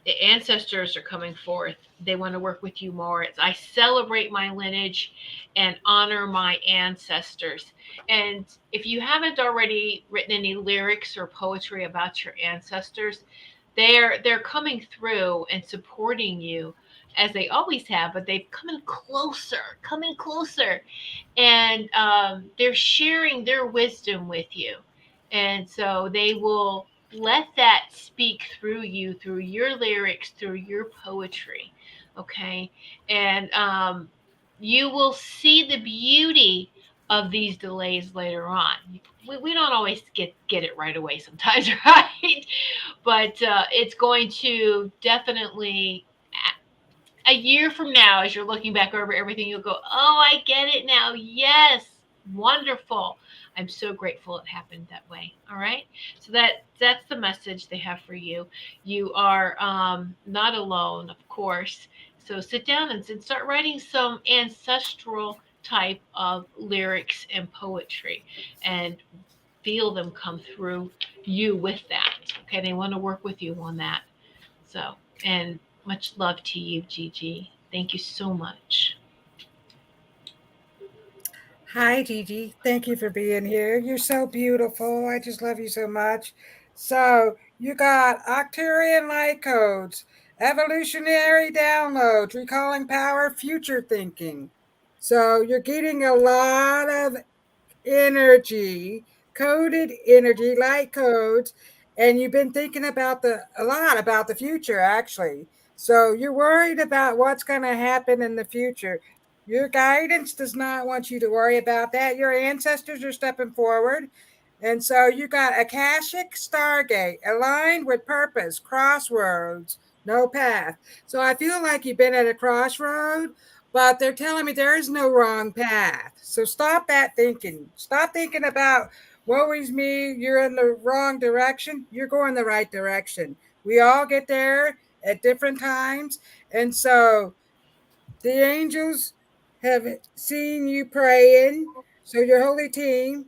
the ancestors are coming forth. They want to work with you more. It's I celebrate my lineage and honor my ancestors. And if you haven't already written any lyrics or poetry about your ancestors, they're coming through and supporting you as they always have, but they've coming closer, and they're sharing their wisdom with you, and so they will let that speak through you, through your lyrics, through your poetry, okay, and you will see the beauty of these delays later on. We don't always get it right away sometimes, right? But it's going to definitely a year from now, as you're looking back over everything, you'll go, "Oh, I get it now. Yes, wonderful. I'm so grateful it happened that way." All right. So that's the message they have for you. You are not alone, of course. So sit down and start writing some ancestral type of lyrics and poetry, and feel them come through you with that. Okay, they want to work with you on that. So, and much love to you, Gigi. Thank you so much. Hi, Gigi. Thank you for being here. You're so beautiful. I just love you so much. So, you got Octarian light codes, evolutionary downloads, recalling power, future thinking. So, you're getting a lot of energy, coded energy, light codes, and you've been thinking about a lot about the future actually. So you're worried about what's going to happen in the future. Your guidance does not want you to worry about that. Your ancestors are stepping forward. And so you got Akashic Stargate, aligned with purpose, crossroads, no path. So I feel like you've been at a crossroad, but they're telling me there is no wrong path. So stop that thinking. Stop thinking about woe is me, you're in the wrong direction. You're going the right direction. We all get there at different times. And so the angels have seen you praying. So your holy team,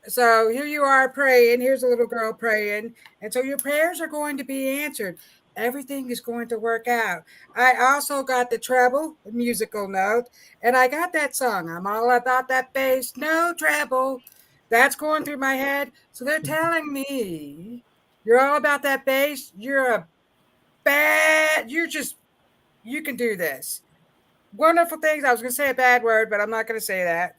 so here you are praying. Here's a little girl praying. And so your prayers are going to be answered. Everything is going to work out. I also got the treble, the musical note, and I got that song. I'm all about that bass, no treble. That's going through my head. So they're telling me you're all about that bass. You're just, you can do this. Wonderful things. I was going to say a bad word, but I'm not going to say that.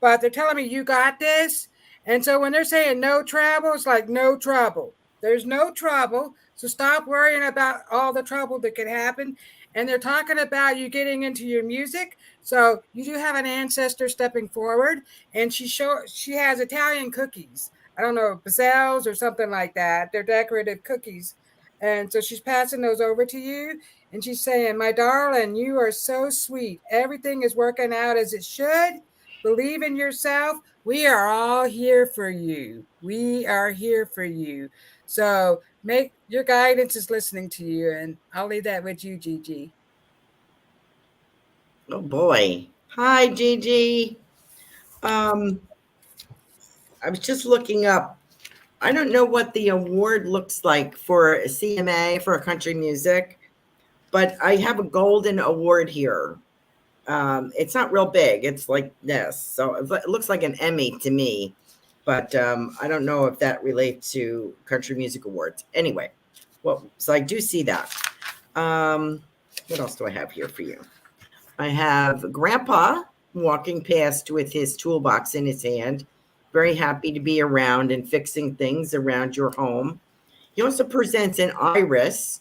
But they're telling me you got this. And so when they're saying no trouble, it's like no trouble. There's no trouble. So stop worrying about all the trouble that could happen. And they're talking about you getting into your music. So you do have an ancestor stepping forward, and she has Italian cookies. I don't know, pizzelles or something like that. They're decorative cookies. And so she's passing those over to you. And she's saying, my darling, you are so sweet. Everything is working out as it should. Believe in yourself. We are all here for you. We are here for you. So make your guidance is listening to you. And I'll leave that with you, Gigi. Oh boy. Hi, Gigi. Um, I was just looking up. I don't know what the award looks like for a CMA for country music, but I have a golden award here. It's not real big. It's like this. So it looks like an Emmy to me, but I don't know if that relates to country music awards. Anyway, well, so I do see that. What else do I have here for you? I have Grandpa walking past with his toolbox in his hand, very happy to be around and fixing things around your home. He also presents an iris,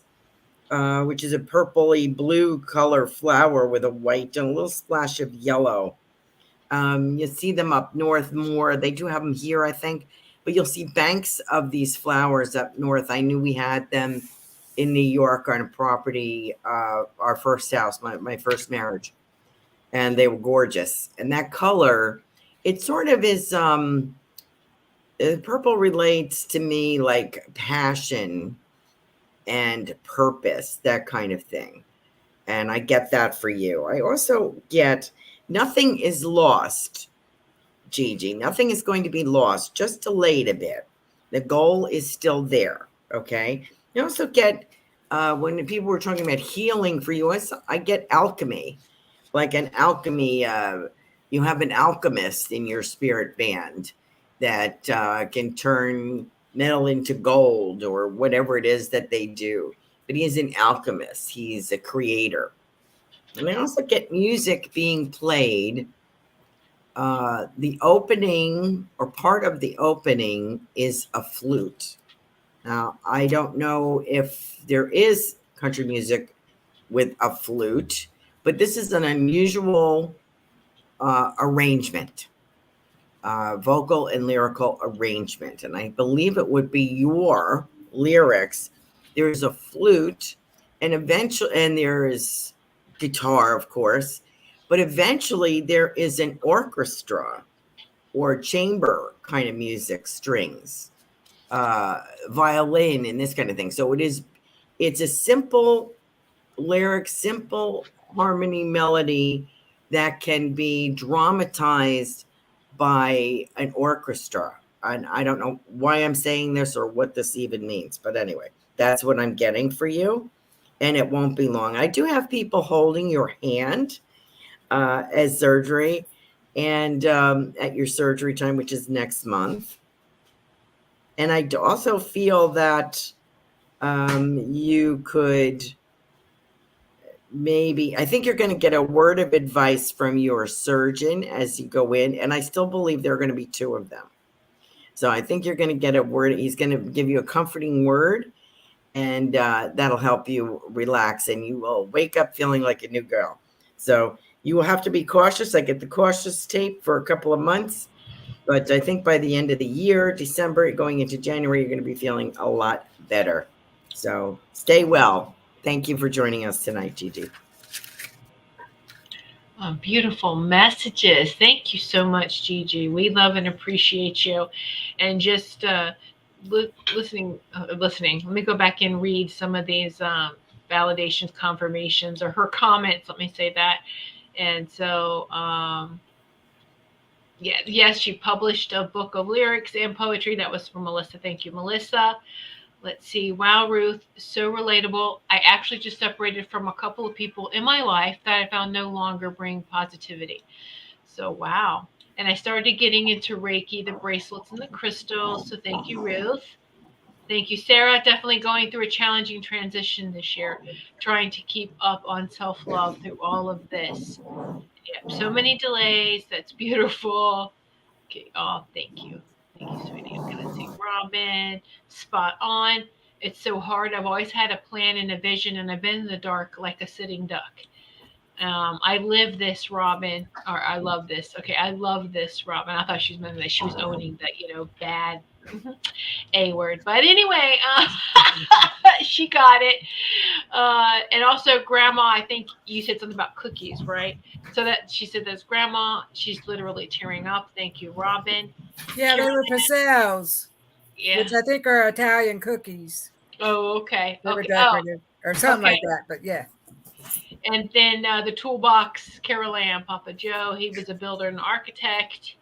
which is a purpley blue color flower with a white and a little splash of yellow. You see them up north more. They do have them here, I think, but you'll see banks of these flowers up north. I knew we had them in New York on a property, our first house, my first marriage, and they were gorgeous. And that color, it sort of is. Purple relates to me like passion and purpose, that kind of thing. And I get that for you. I also get nothing is lost, Gigi. Nothing is going to be lost, just delayed a bit. The goal is still there. Okay. You also get, when people were talking about healing for you, I get alchemy, like an alchemy. You have an alchemist in your spirit band that can turn metal into gold or whatever it is that they do. But he is an alchemist. He's a creator. And I also get music being played. The opening or part of the opening is a flute. Now, I don't know if there is country music with a flute, but this is an unusual arrangement, vocal and lyrical arrangement. And I believe it would be your lyrics. There's a flute, and eventually, and there is guitar, of course, but eventually there is an orchestra or chamber kind of music, strings, violin, and this kind of thing. So it's a simple lyric, simple harmony melody that can be dramatized by an orchestra. And I don't know why I'm saying this or what this even means, but anyway, that's what I'm getting for you. And it won't be long. I do have people holding your hand as surgery and at your surgery time, which is next month. And I also feel that you could maybe, I think you're going to get a word of advice from your surgeon as you go in. And I still believe there are going to be two of them. So I think you're going to get a word. He's going to give you a comforting word, and that'll help you relax, and you will wake up feeling like a new girl. So you will have to be cautious. I get the cautious tape for a couple of months, but I think by the end of the year, December, going into January, you're going to be feeling a lot better. So stay well. Thank you for joining us tonight, Gigi. Beautiful messages. Thank you so much, Gigi. We love and appreciate you. And just listening. Let me go back and read some of these validations, confirmations, or her comments. Let me say that. And so, yeah, yes, she published a book of lyrics and poetry. That was from Melissa. Thank you, Melissa. Let's see. Wow, Ruth, so relatable. I actually just separated from a couple of people in my life that I found no longer bring positivity. So, wow. And I started getting into Reiki, the bracelets, and the crystals. So, thank you, Ruth. Thank you, Sarah. Definitely going through a challenging transition this year, trying to keep up on self love through all of this. Yeah, so many delays. That's beautiful. Okay. Oh, thank you. Thank you, sweetie. I'm going to see. Robin. Spot on. It's so hard. I've always had a plan and a vision, and I've been in the dark like a sitting duck. I live this, Robin, or I love this. Okay, I love this, Robin. I thought she was meant that she was owning that, bad A word. But anyway, she got it. And also, Grandma, I think you said something about cookies, right? So that she said that's Grandma. She's literally tearing up. Thank you, Robin. Yeah, they were pastelles, Yeah. which I think are Italian cookies. Oh, okay. They were Okay. Oh, decorated or something okay. like that. But yeah. And then the toolbox, Carol Ann, Papa Joe. He was a builder and architect.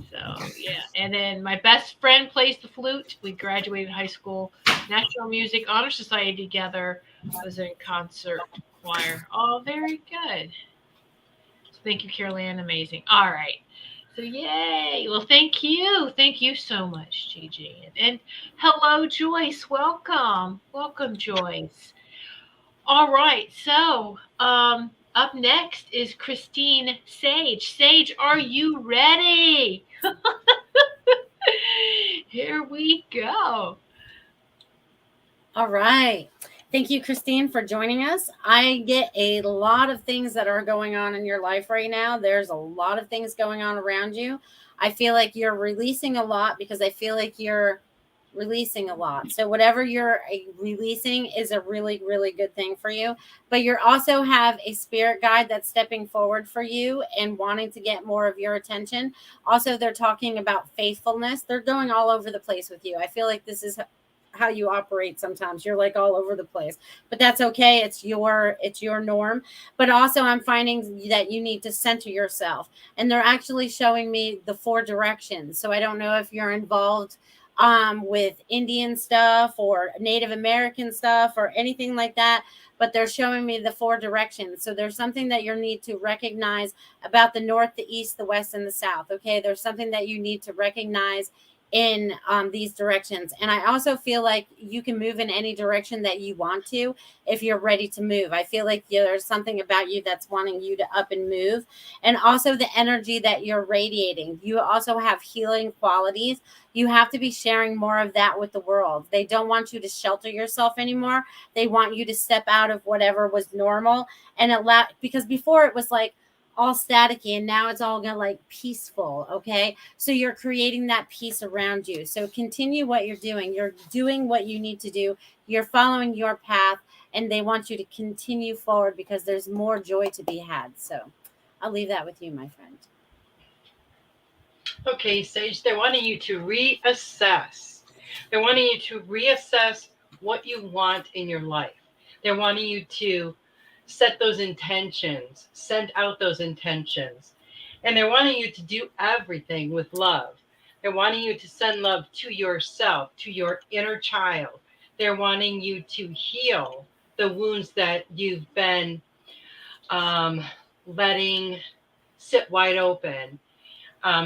So yeah, and then my best friend plays the flute. We graduated high school, National Music Honor Society together. Was in concert choir. Oh, very good. So thank you, Carol Ann. Amazing. All right. So yay. Well, thank you so much, Gigi. And hello, Joyce. Welcome, welcome, Joyce. All right. So up next is Christine Sage. Sage, are you ready? Here we go. All right. Thank you, Christine, for joining us. I get a lot of things that are going on in your life right now. There's a lot of things going on around you. I feel like you're releasing a lot because I feel like you're releasing a lot. So whatever you're releasing is a really, really good thing for you. But you also have a spirit guide that's stepping forward for you and wanting to get more of your attention. Also, they're talking about faithfulness. They're going all over the place with you. I feel like this is how you operate sometimes. You're like all over the place, but that's okay. It's your norm. But also I'm finding that you need to center yourself, and they're actually showing me the 4 directions. So I don't know if you're involved with Indian stuff or Native American stuff or anything like that, but they're showing me the 4 directions. So there's something that you need to recognize about the north, the east, the west, and the south. Okay, there's something that you need to recognize in these directions. And I also feel like you can move in any direction that you want to if you're ready to move. I feel like there's something about you that's wanting you to up and move. And also the energy that you're radiating. You also have healing qualities. You have to be sharing more of that with the world. They don't want you to shelter yourself anymore. They want you to step out of whatever was normal and allow, because before it was like all staticky, and now it's all gonna like peaceful. Okay, so you're creating that peace around you. So continue what you're doing. You're doing what you need to do. You're following your path, and they want you to continue forward because there's more joy to be had. So I'll leave that with you, my friend. Okay, Sage, they're wanting you to reassess. They're wanting you to reassess what you want in your life. They're wanting you to set those intentions, send out those intentions. And they're wanting you to do everything with love. They're wanting you to send love to yourself, to your inner child. They're wanting you to heal the wounds that you've been letting sit wide open.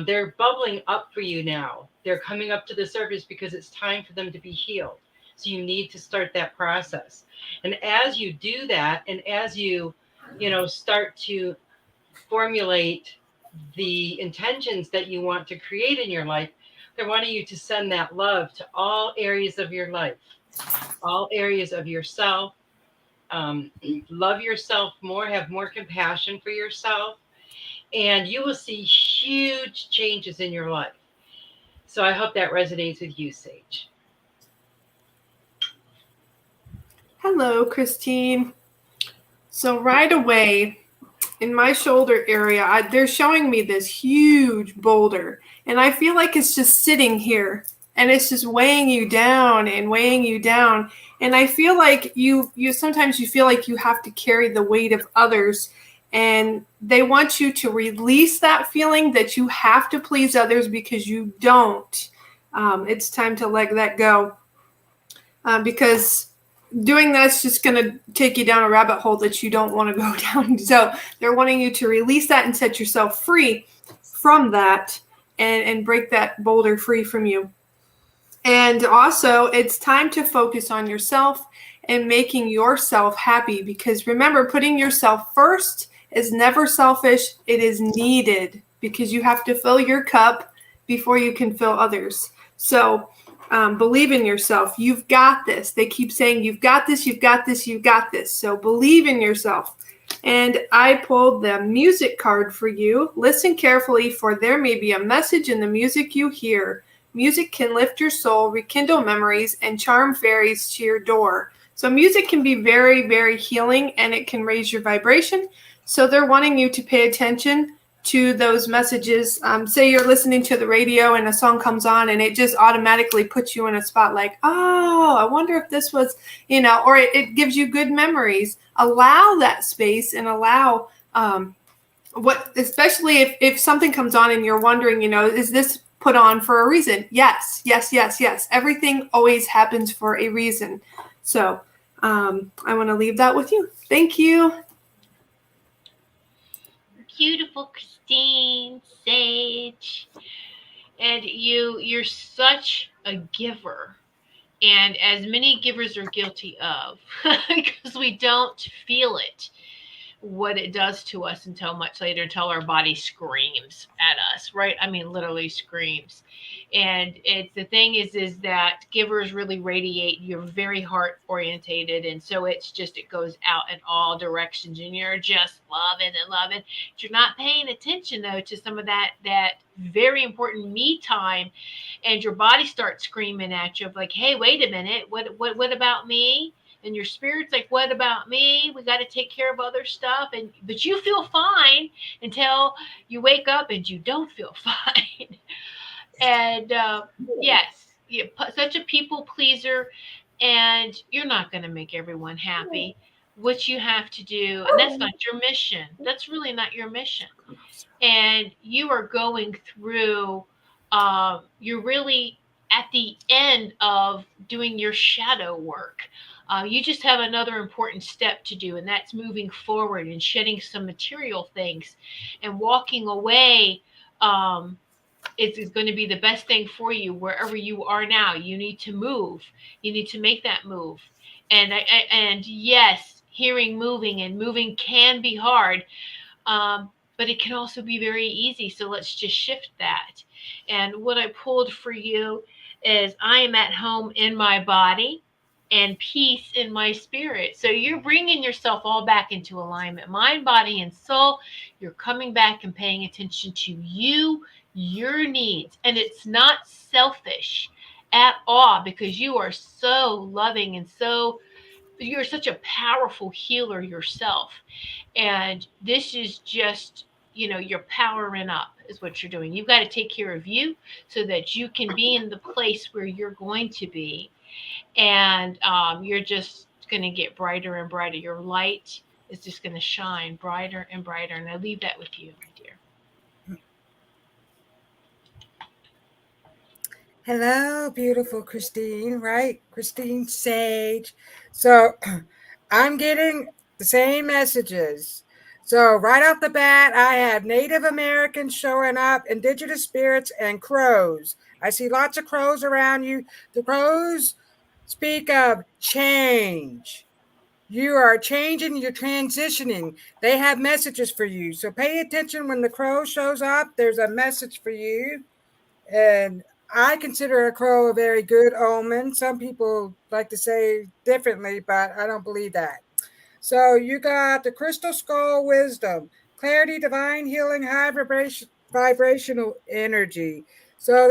They're bubbling up for you now. They're coming up to the surface because it's time for them to be healed. So you need to start that process. And as you do that, and as you start to formulate the intentions that you want to create in your life, they're wanting you to send that love to all areas of your life, all areas of yourself. Love yourself more, have more compassion for yourself, and you will see huge changes in your life. So I hope that resonates with you, Sage. Hello, Christine. So right away in my shoulder area, they're showing me this huge boulder, and I feel like it's just sitting here and it's just weighing you down and weighing you down. And I feel like you sometimes you feel like you have to carry the weight of others, and they want you to release that feeling that you have to please others because you don't. It's time to let that go because doing that's just going to take you down a rabbit hole that you don't want to go down. So they're wanting you to release that and set yourself free from that and break that boulder free from you. And also, it's time to focus on yourself and making yourself happy, because remember, putting yourself first is never selfish. It is needed because you have to fill your cup before you can fill others. So believe in yourself. You've got this. They keep saying, you've got this, you've got this, you've got this. So believe in yourself. And I pulled the music card for you. Listen carefully, for there may be a message in the music you hear. Music can lift your soul, rekindle memories, and charm fairies to your door. So music can be very, very healing, and it can raise your vibration. So they're wanting you to pay attention to those messages. Say you're listening to the radio and a song comes on and it just automatically puts you in a spot like, oh, I wonder if this was, or it gives you good memories. Allow that space and allow especially if something comes on and you're wondering, is this put on for a reason? Yes, yes, yes, yes. Everything always happens for a reason. So I want to leave that with you. Thank you. Beautiful Christine, Sage. And you're such a giver. And as many givers are guilty of, because we don't feel it, what it does to us until much later, until our body screams at us, right? I mean, literally screams. And it's the thing is that givers really radiate. You're very heart orientated, and so it's just it goes out in all directions, and you're just loving and loving. You're not paying attention though to some of that very important me time, and your body starts screaming at you of like, hey, wait a minute, what about me? And your spirit's like, what about me? We got to take care of other stuff. But you feel fine until you wake up and you don't feel fine. And yes, you're such a people pleaser, and you're not going to make everyone happy. What you have to do, and that's not your mission. That's really not your mission. And you are going through, you're really at the end of doing your shadow work. You just have another important step to do, and that's moving forward and shedding some material things and walking away. Is going to be the best thing for you wherever you are now. You need to move. You need to make that move. And yes, hearing moving and moving can be hard, but it can also be very easy. So let's just shift that. And what I pulled for you is I am at home in my body and peace in my spirit. So you're bringing yourself all back into alignment, mind, body, and soul. You're coming back and paying attention to you, your needs. And it's not selfish at all, because you are so loving and you're such a powerful healer yourself. And this is just, you're powering up is what you're doing. You've got to take care of you so that you can be in the place where you're going to be. And you're just going to get brighter and brighter. Your light is just going to shine brighter and brighter. And I leave that with you, my dear. Hello, beautiful Christine, right? Christine Sage. So I'm getting the same messages. So right off the bat, I have Native Americans showing up, indigenous spirits, and crows. I see lots of crows around you. The crows speak of change. You are changing, you're transitioning. They have messages for you. So pay attention when the crow shows up. There's a message for you. And I consider a crow a very good omen. Some people like to say differently, but I don't believe that. So you got the crystal skull wisdom, clarity, divine healing, high vibrational energy. So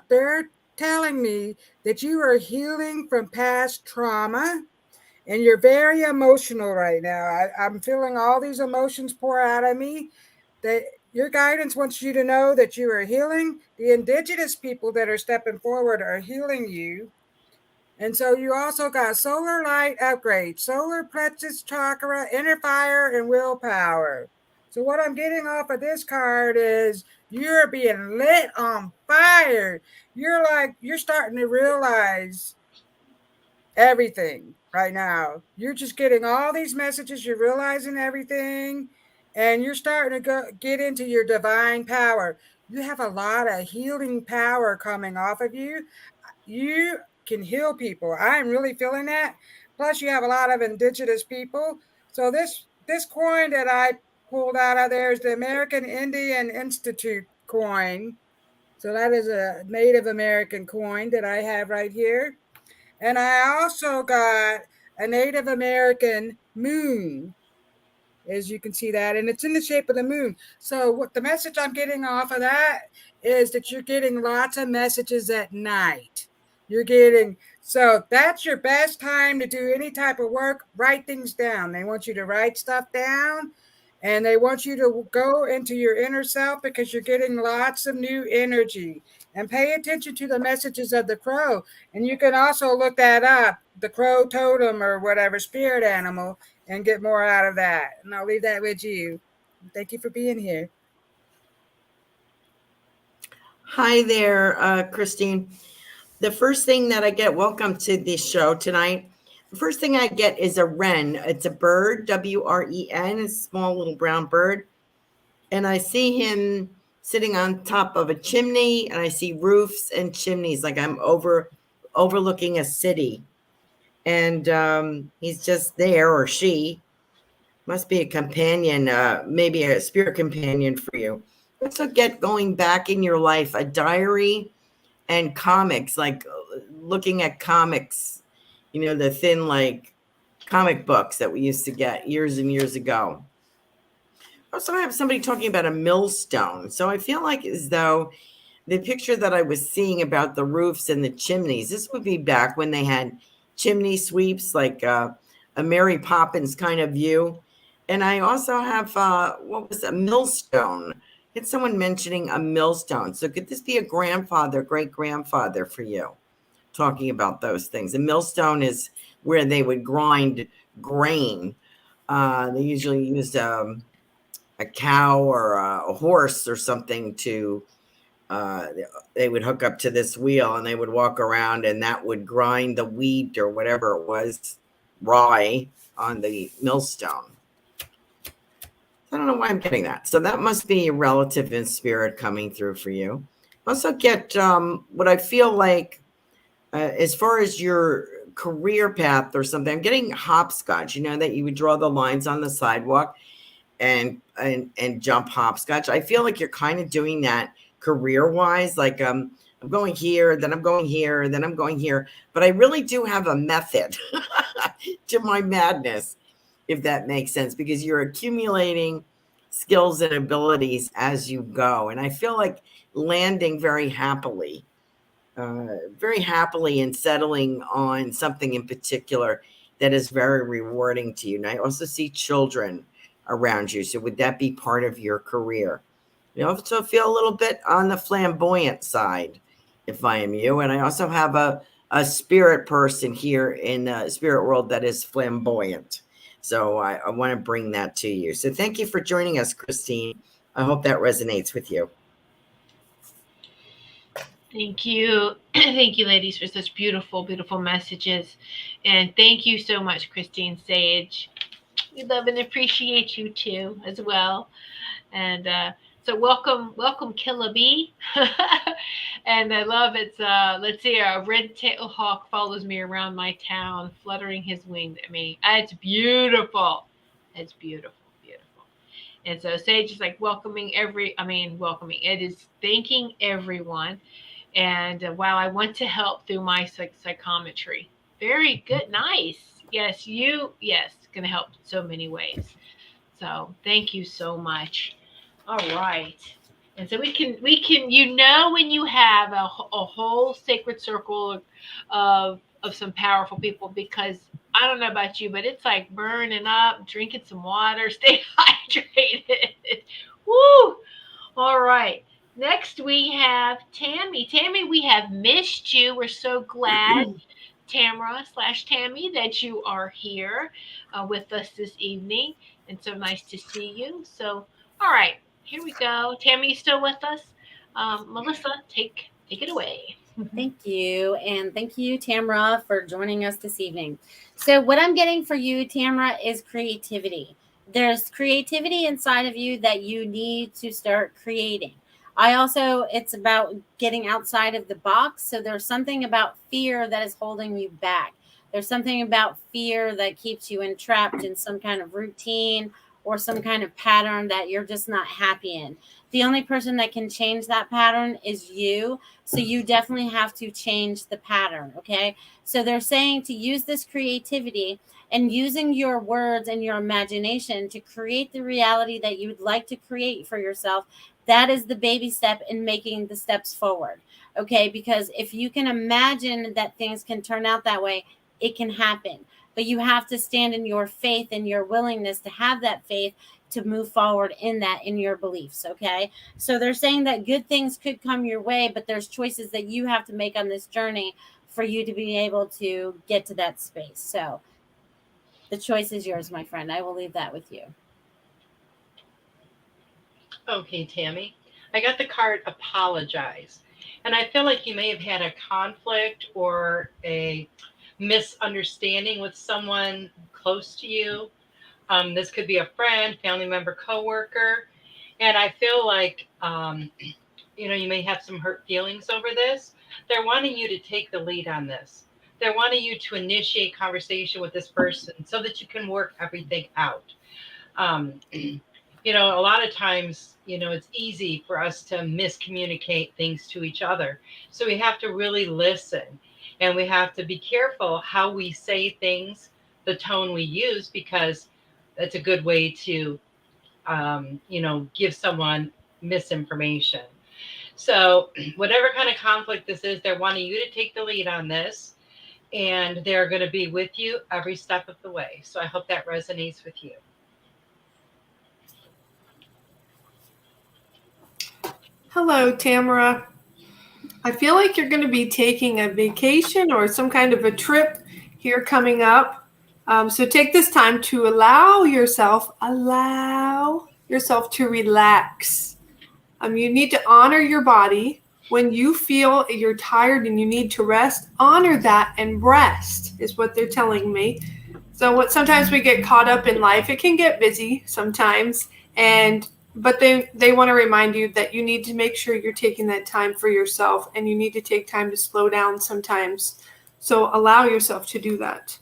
they're telling me that you are healing from past trauma, and you're very emotional right now. I'm feeling all these emotions pour out of me. That your guidance wants you to know that you are healing. The indigenous people that are stepping forward are healing you. And so you also got solar light upgrade, solar plexus chakra, inner fire, and willpower. So what I'm getting off of this card is you're being lit on fire. You're starting to realize everything right now. You're just getting all these messages, you're realizing everything, and you're starting to get into your divine power. You have a lot of healing power coming off of you. You can heal people. I'm really feeling that. Plus, you have a lot of indigenous people. So this coin that I pulled out of there is the American Indian Institute coin. So that is a Native American coin that I have right here. And I also got a Native American moon, as you can see that, and it's in the shape of the moon. So what the message I'm getting off of that is that you're getting lots of messages at night. You're getting, so that's your best time to do any type of work. Write things down. They want you to write stuff down, and they want you to go into your inner self because you're getting lots of new energy. And pay attention to the messages of the crow. And you can also look that up, the crow totem or whatever spirit animal, and get more out of that. And I'll leave that with you. Thank you for being here. Hi there, Christine. The first thing that I get, welcome to the show tonight. The first thing I get is a wren. It's a bird, W-R-E-N, a small little brown bird. And I see him sitting on top of a chimney, and I see roofs and chimneys, like I'm overlooking a city. And he's just there, or she. Must be a companion, maybe a spirit companion for you. Also get going back in your life, a diary and comics, like looking at comics, the thin, like comic books that we used to get years and years ago. Also, I have somebody talking about a millstone. So I feel like as though the picture that I was seeing about the roofs and the chimneys, this would be back when they had chimney sweeps, like a Mary Poppins kind of view. And I also have, what was a millstone? Had someone mentioning a millstone. So could this be a grandfather, great grandfather for you? Talking about those things. A millstone is where they would grind grain. They usually used a cow or a horse or something to, they would hook up to this wheel and they would walk around, and that would grind the wheat or whatever it was, rye, on the millstone. I don't know why I'm getting that. So that must be a relative in spirit coming through for you. Also get what I feel like as far as your career path or something. I'm getting hopscotch, that you would draw the lines on the sidewalk and jump hopscotch. I feel like you're kind of doing that career-wise, like I'm going here, then I'm going here, then I'm going here. But I really do have a method to my madness, if that makes sense, because you're accumulating skills and abilities as you go. And I feel like landing very happily and settling on something in particular that is very rewarding to you. And I also see children around you. So would that be part of your career? You also feel a little bit on the flamboyant side, if I am you. And I also have a spirit person here in the spirit world that is flamboyant. So I want to bring that to you. So thank you for joining us, Christine. I hope that resonates with you. Thank you. Thank you, ladies, for such beautiful, beautiful messages. And thank you so much, Christine Sage. We love and appreciate you too, as well. And so welcome, Killa Bee. And I love it's let's see, a red-tailed hawk follows me around my town, fluttering his wings at me. It's beautiful. It's beautiful, beautiful. And so Sage is like welcoming. It is thanking everyone. And while I want to help through my psychometry, very good, nice. Yes, going to help in so many ways. So thank you so much. All right. And so we can when you have a whole sacred circle of some powerful people, because I don't know about you, but it's like burning up, drinking some water, stay hydrated. Woo! All right. Next we have Tammy. Tammy, we have missed you. We're so glad, Tamara/Tammy, that you are here with us this evening. And so nice to see you. So, all right, here we go. Tammy, you still with us? Melissa, take it away. Thank you. And thank you, Tamra, for joining us this evening. So, what I'm getting for you, Tamra, is creativity. There's creativity inside of you that you need to start creating. It's about getting outside of the box. So, there's something about fear that is holding you back. There's something about fear that keeps you entrapped in some kind of routine or some kind of pattern that you're just not happy in. The only person that can change that pattern is you. So you definitely have to change the pattern. Okay. So they're saying to use this creativity and using your words and your imagination to create the reality that you would like to create for yourself. That is the baby step in making the steps forward. Okay. Because if you can imagine that things can turn out that way, it can happen. But you have to stand in your faith and your willingness to have that faith to move forward in that, in your beliefs. Okay. So they're saying that good things could come your way, but there's choices that you have to make on this journey for you to be able to get to that space. So the choice is yours, my friend. I will leave that with you. Okay, Tammy. I got the card apologize. And I feel like you may have had a conflict or a misunderstanding with someone close to you. This could be a friend, family member, coworker. And I feel like, you may have some hurt feelings over this. They're wanting you to take the lead on this. They're wanting you to initiate conversation with this person so that you can work everything out. A lot of times, it's easy for us to miscommunicate things to each other. So we have to really listen, and we have to be careful how we say things, the tone we use, because that's a good way to, give someone misinformation. So, whatever kind of conflict this is, they're wanting you to take the lead on this, and they're going to be with you every step of the way. So, I hope that resonates with you. Hello, Tamara. I feel like you're going to be taking a vacation or some kind of a trip here coming up. So take this time to allow yourself to relax. You need to honor your body. When you feel you're tired and you need to rest, honor that and rest is what they're telling me. So sometimes we get caught up in life. It can get busy sometimes, but they want to remind you that you need to make sure you're taking that time for yourself, and you need to take time to slow down sometimes. So allow yourself to do that.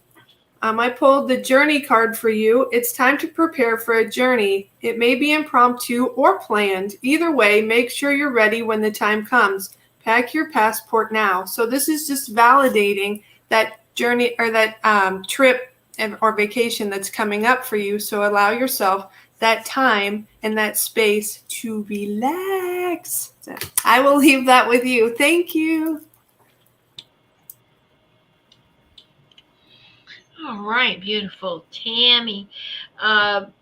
I pulled the journey card for you. It's time to prepare for a journey. It may be impromptu or planned. Either way, make sure you're ready when the time comes. Pack your passport now. So this is just validating that journey or that trip or vacation that's coming up for you. So allow yourself that time and that space to relax. So I will leave that with you. Thank you. All right, beautiful, Tammy. There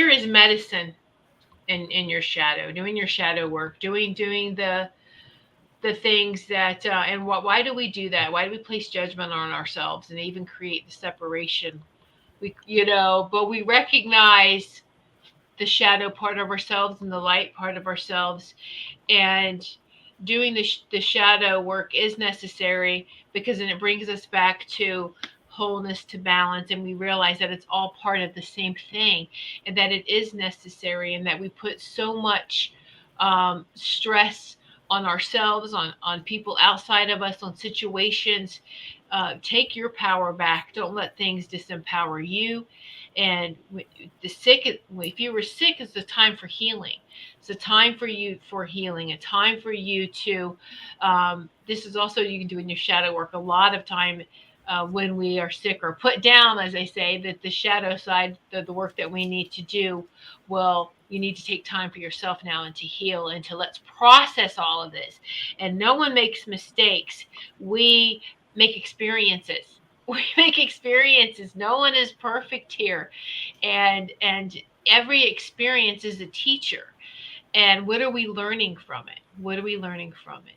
is medicine in your shadow, doing your shadow work, doing the things that and why do we do that? Why do we place judgment on ourselves and even create the separation? But we recognize the shadow part of ourselves and the light part of ourselves, and doing the shadow work is necessary because then it brings us back to wholeness, to balance, and we realize that it's all part of the same thing, and that it is necessary, and that we put so much stress on ourselves, on people outside of us, on situations. Take your power back. Don't let things disempower you. And if you were sick, it's the time for healing. It's a time for you for healing. A time for you to. This is also you can do in your shadow work. A lot of time when we are sick or put down, as I say, that the shadow side, the work that we need to do, well, you need to take time for yourself now and to heal and to let's process all of this. And no one makes mistakes. We make experiences. We make experiences. No one is perfect here, and every experience is a teacher. And what are we learning from it? What are we learning from it?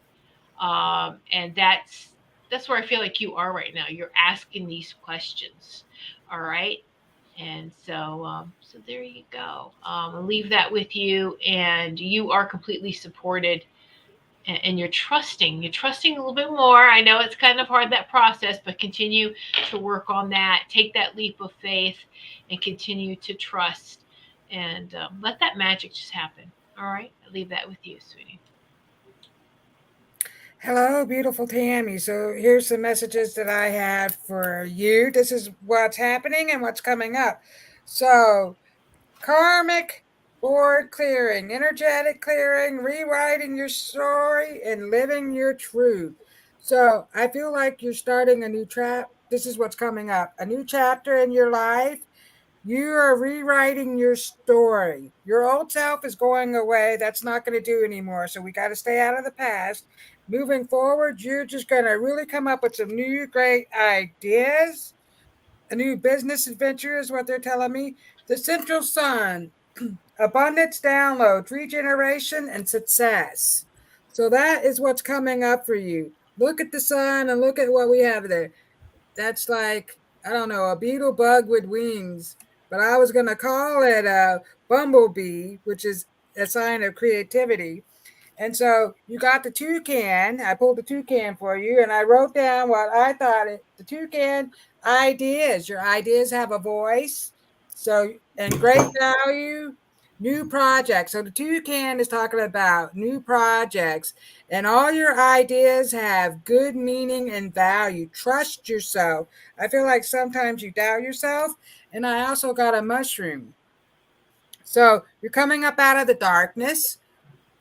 And that's where I feel like you are right now. You're asking these questions. All right. And so there you go. I'll leave that with you, and you are completely supported, and you're trusting. You're trusting a little bit more. I know it's kind of hard, that process, but continue to work on that. Take that leap of faith, and continue to trust, and let that magic just happen. All right. I'll leave that with you, sweetie. Hello, beautiful Tammy. So here's some messages that I have for you. This is what's happening and what's coming up. So, karmic board clearing, energetic clearing, rewriting your story, and living your truth. So, I feel like you're starting a new trap. This is what's coming up, a new chapter in your life. You are rewriting your story. Your old self is going away. That's not going to do anymore. So we got to stay out of the past. Moving forward, you're just going to really come up with some new great ideas. A new business adventure is what they're telling me. The Central Sun, abundance downloads, regeneration, and success. So that is what's coming up for you. Look at the sun and look at what we have there. That's like, I don't know, a beetle bug with wings, but I was going to call it a bumblebee, which is a sign of creativity. And so you got the toucan. I pulled the toucan for you, and I wrote down what I thought the toucan ideas. Your ideas have a voice. So, and great value, new projects. So the toucan is talking about new projects, and all your ideas have good meaning and value. Trust yourself. I feel like sometimes you doubt yourself. And I also got a mushroom. So you're coming up out of the darkness,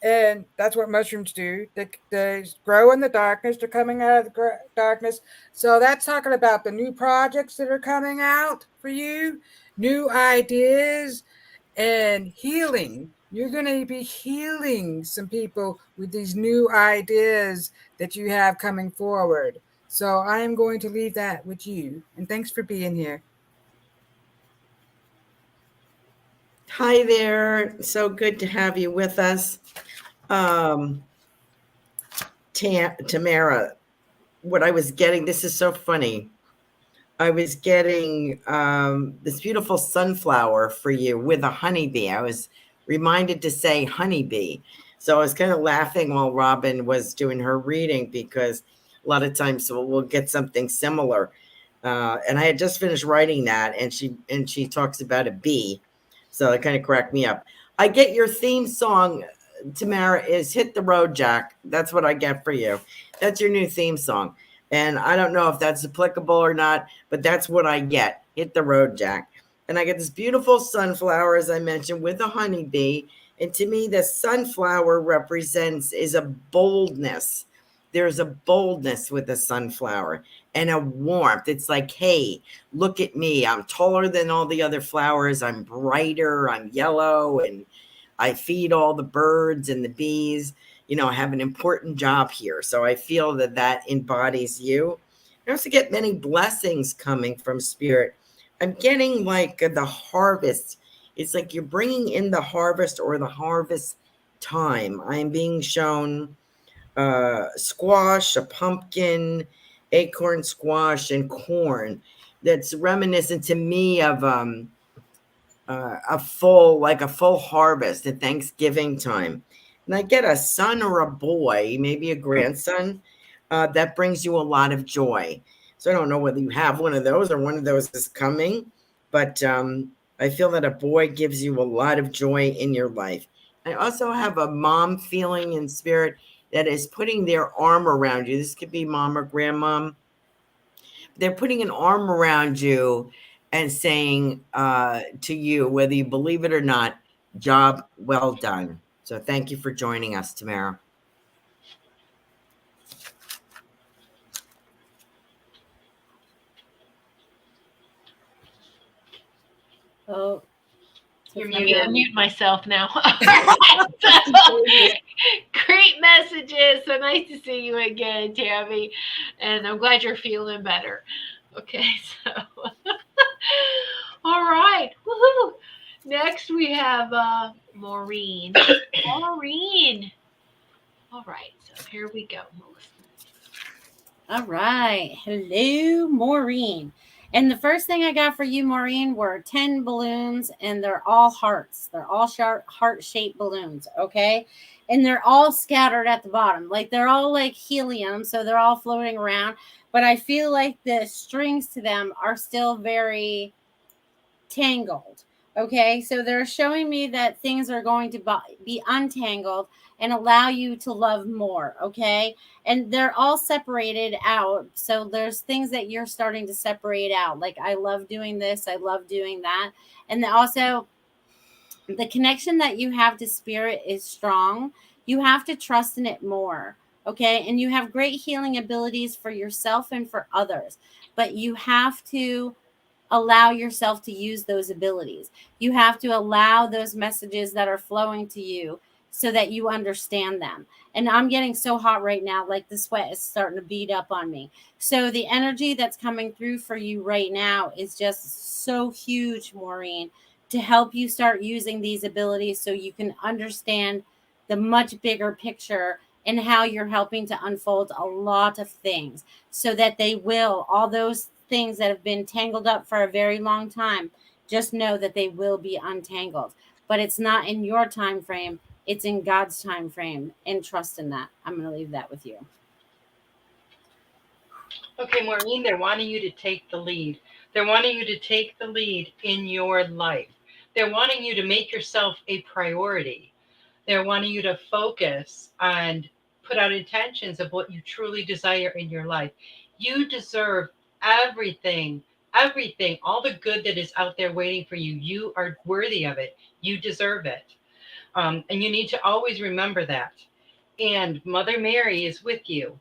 and that's what mushrooms do. They grow in the darkness. They're coming out of the darkness. So that's talking about the new projects that are coming out for you, new ideas, and healing. You're going to be healing some people with these new ideas that you have coming forward. So I am going to leave that with you. And thanks for being here. Hi there. So good to have you with us. Um, Tamara, what I was getting, this is so funny. I was getting this beautiful sunflower for you with a honeybee. I was reminded to say honeybee. So I was kind of laughing while Robin was doing her reading because a lot of times we'll get something similar. And I had just finished writing that, and she talks about a bee. So it kind of cracked me up. I get your theme song, Tamara, is Hit the Road, Jack. That's what I get for you. That's your new theme song. And I don't know if that's applicable or not, but that's what I get. Hit the road, Jack. And I get this beautiful sunflower, as I mentioned, with a honeybee. And to me, the sunflower represents is a boldness. There's a boldness with the sunflower and a warmth. It's like, hey, look at me. I'm taller than all the other flowers. I'm brighter. I'm yellow. And I feed all the birds and the bees. You know, I have an important job here. So I feel that that embodies you. I also get many blessings coming from spirit. I'm getting like the harvest. It's like you're bringing in the harvest or the harvest time. I'm being shown squash, a pumpkin, acorn squash, and corn. That's reminiscent to me of a full harvest at Thanksgiving time. And I get a son or a boy, maybe a grandson, that brings you a lot of joy. So I don't know whether you have one of those or one of those is coming, but I feel that a boy gives you a lot of joy in your life. I also have a mom feeling in spirit that is putting their arm around you. This could be mom or grandmom. They're putting an arm around you and saying to you, whether you believe it or not, job well done. So thank you for joining us, Tamara. Oh, You're Tiffany. muted. Unmute myself now. All right. So, great messages. So nice to see you again, Tammy. And I'm glad you're feeling better. Okay, so all right. Woohoo. Next we have Maureen. Maureen. All right, so here we go, Melissa. All right. Hello, Maureen. And the first thing I got for you, Maureen, were 10 balloons, and they're all hearts. They're all heart-shaped balloons, okay? And they're all scattered at the bottom. Like, they're all like helium, so they're all floating around. But I feel like the strings to them are still very tangled. Okay, so they're showing me that things are going to be untangled and allow you to love more. Okay, and they're all separated out. So there's things that you're starting to separate out. Like, I love doing this, I love doing that. And also, the connection that you have to spirit is strong. You have to trust in it more. Okay, and you have great healing abilities for yourself and for others, but you have to allow yourself to use those abilities. You have to allow those messages that are flowing to you so that you understand them. And I'm getting so hot right now, like the sweat is starting to bead up on me. So the energy that's coming through for you right now is just so huge, Maureen, to help you start using these abilities so you can understand the much bigger picture and how you're helping to unfold a lot of things so that they will, all those things that have been tangled up for a very long time, just know that they will be untangled. But it's not in your time frame, it's in God's time frame, and trust in that. I'm going to leave that with you. Okay, Maureen, they're wanting you to take the lead. They're wanting you to take the lead in your life. They're wanting you to make yourself a priority. They're wanting you to focus and put out intentions of what you truly desire in your life. You deserve everything, everything, all the good that is out there waiting for you. You are worthy of it. You deserve it. And you need to always remember that. And Mother Mary is with you.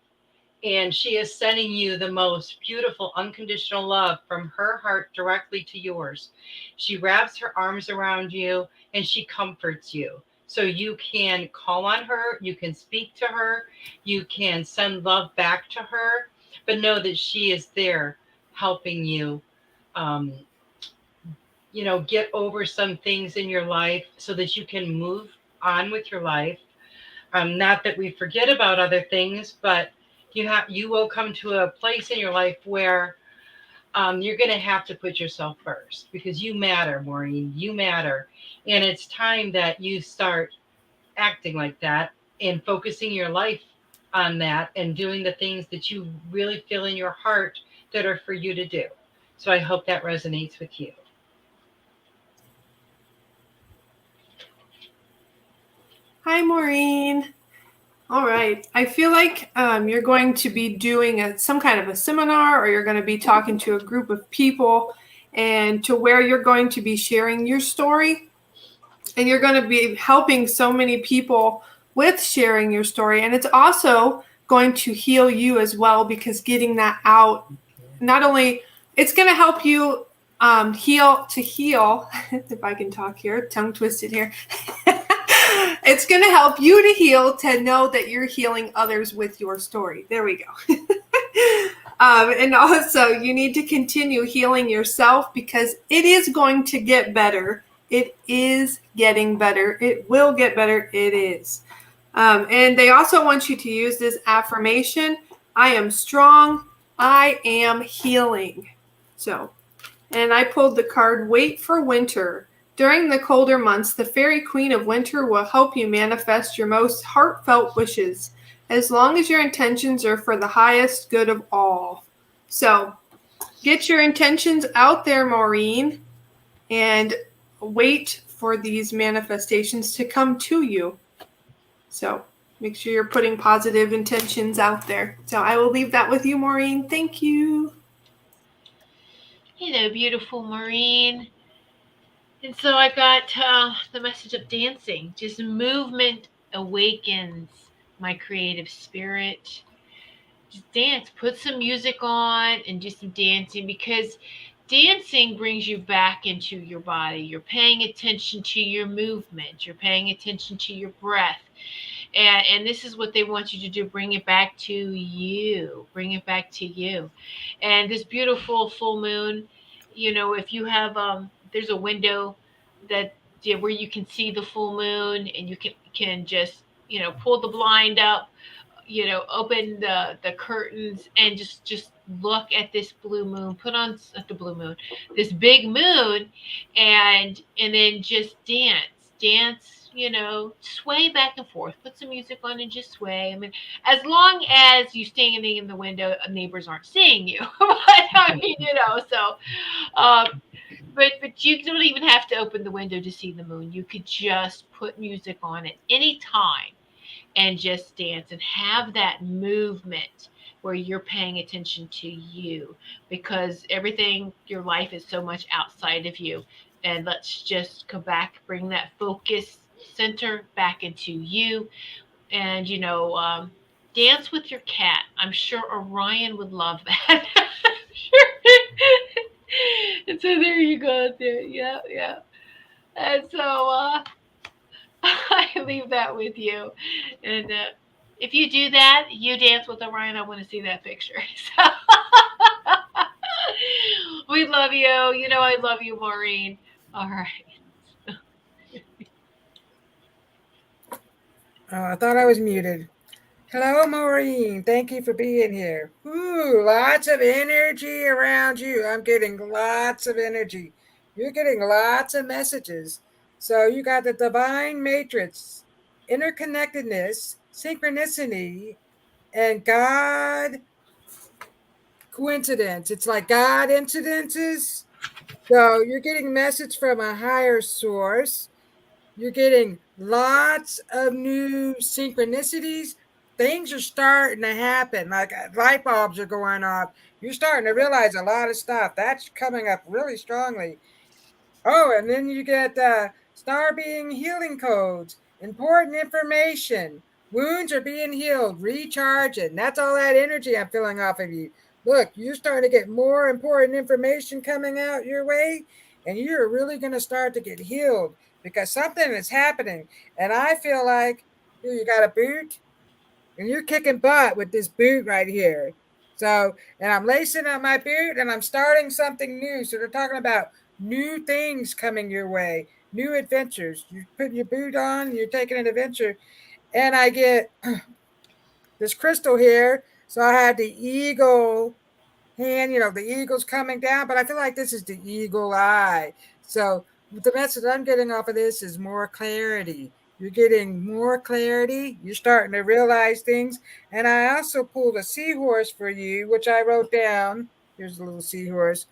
And she is sending you the most beautiful, unconditional love from her heart directly to yours. She wraps her arms around you and she comforts you. So you can call on her, you can speak to her, you can send love back to her, but know that she is there helping you, um, get over some things in your life so that you can move on with your life. Not that we forget about other things, but you will come to a place in your life where you're going to have to put yourself first because you matter, Maureen. You matter, and it's time that you start acting like that and focusing your life on that and doing the things that you really feel in your heart that are for you to do. So I hope that resonates with you. Hi, Maureen. All right. I feel like you're going to be doing some kind of a seminar, or you're going to be talking to a group of people, and to where you're going to be sharing your story. And you're going to be helping so many people with sharing your story. And it's also going to heal you as well, because getting that out, not only it's going to help you heal, if I can talk here, tongue twisted here. It's going to help you to heal, to know that you're healing others with your story. There we go. And also, you need to continue healing yourself, because it is going to get better. It is getting better. It will get better. It is. And they also want you to use this affirmation: I am strong. I am healing. So, and I pulled the card, Wait for Winter. During the colder months, the Fairy Queen of Winter will help you manifest your most heartfelt wishes, as long as your intentions are for the highest good of all. So, get your intentions out there, Maureen, and wait for these manifestations to come to you. So, make sure you're putting positive intentions out there. So, I will leave that with you, Maureen. Thank you. Beautiful Maureen. And so I got the message of dancing. Just movement awakens my creative spirit. Just dance. Put some music on and do some dancing, because dancing brings you back into your body. You're paying attention to your movement. You're paying attention to your breath. And this is what they want you to do, bring it back to you, bring it back to you. And this beautiful full moon, if you have there's a window that, yeah, where you can see the full moon, and you can just pull the blind up, open the curtains, and just look at this blue moon, put on the blue moon, this big moon, and then just dance, sway back and forth, put some music on and just sway. I mean, as long as you standing in the window, neighbors aren't seeing you. But I mean, so um but you don't even have to open the window to see the moon. You could just put music on at any time and just dance and have that movement where you're paying attention to you, because everything, your life is so much outside of you. And let's just go back, bring that focus center back into you. And dance with your cat. I'm sure Orion would love that. Sure. And so there you go. There, yeah, yeah. And so I leave that with you. And if you do that, you dance with Orion. I want to see that picture. So we love you. You know I love you, Maureen. All right. Oh, I thought I was muted. Hello, Maureen. Thank you for being here. Ooh, lots of energy around you. I'm getting lots of energy. You're getting lots of messages. So you got the divine matrix, interconnectedness, synchronicity, and God coincidence. It's like God incidences. So you're getting message from a higher source. You're getting lots of new synchronicities. Things are starting to happen. Like light bulbs are going off. You're starting to realize a lot of stuff. That's coming up really strongly. Oh, and then you get star being healing codes, important information. Wounds are being healed, recharging. That's all that energy I'm feeling off of you. Look, you're starting to get more important information coming out your way, and you're really going to start to get healed because something is happening. And I feel like here you got a boot, and you're kicking butt with this boot right here. So, and I'm lacing up my boot and I'm starting something new. So they're talking about new things coming your way, new adventures. You're putting your boot on, you're taking an adventure. And I get this crystal here. So I had the eagle hand, the eagle's coming down, but I feel like this is the eagle eye. So the message I'm getting off of this is more clarity. You're getting more clarity. You're starting to realize things. And I also pulled a seahorse for you, which I wrote down. Here's a little seahorse.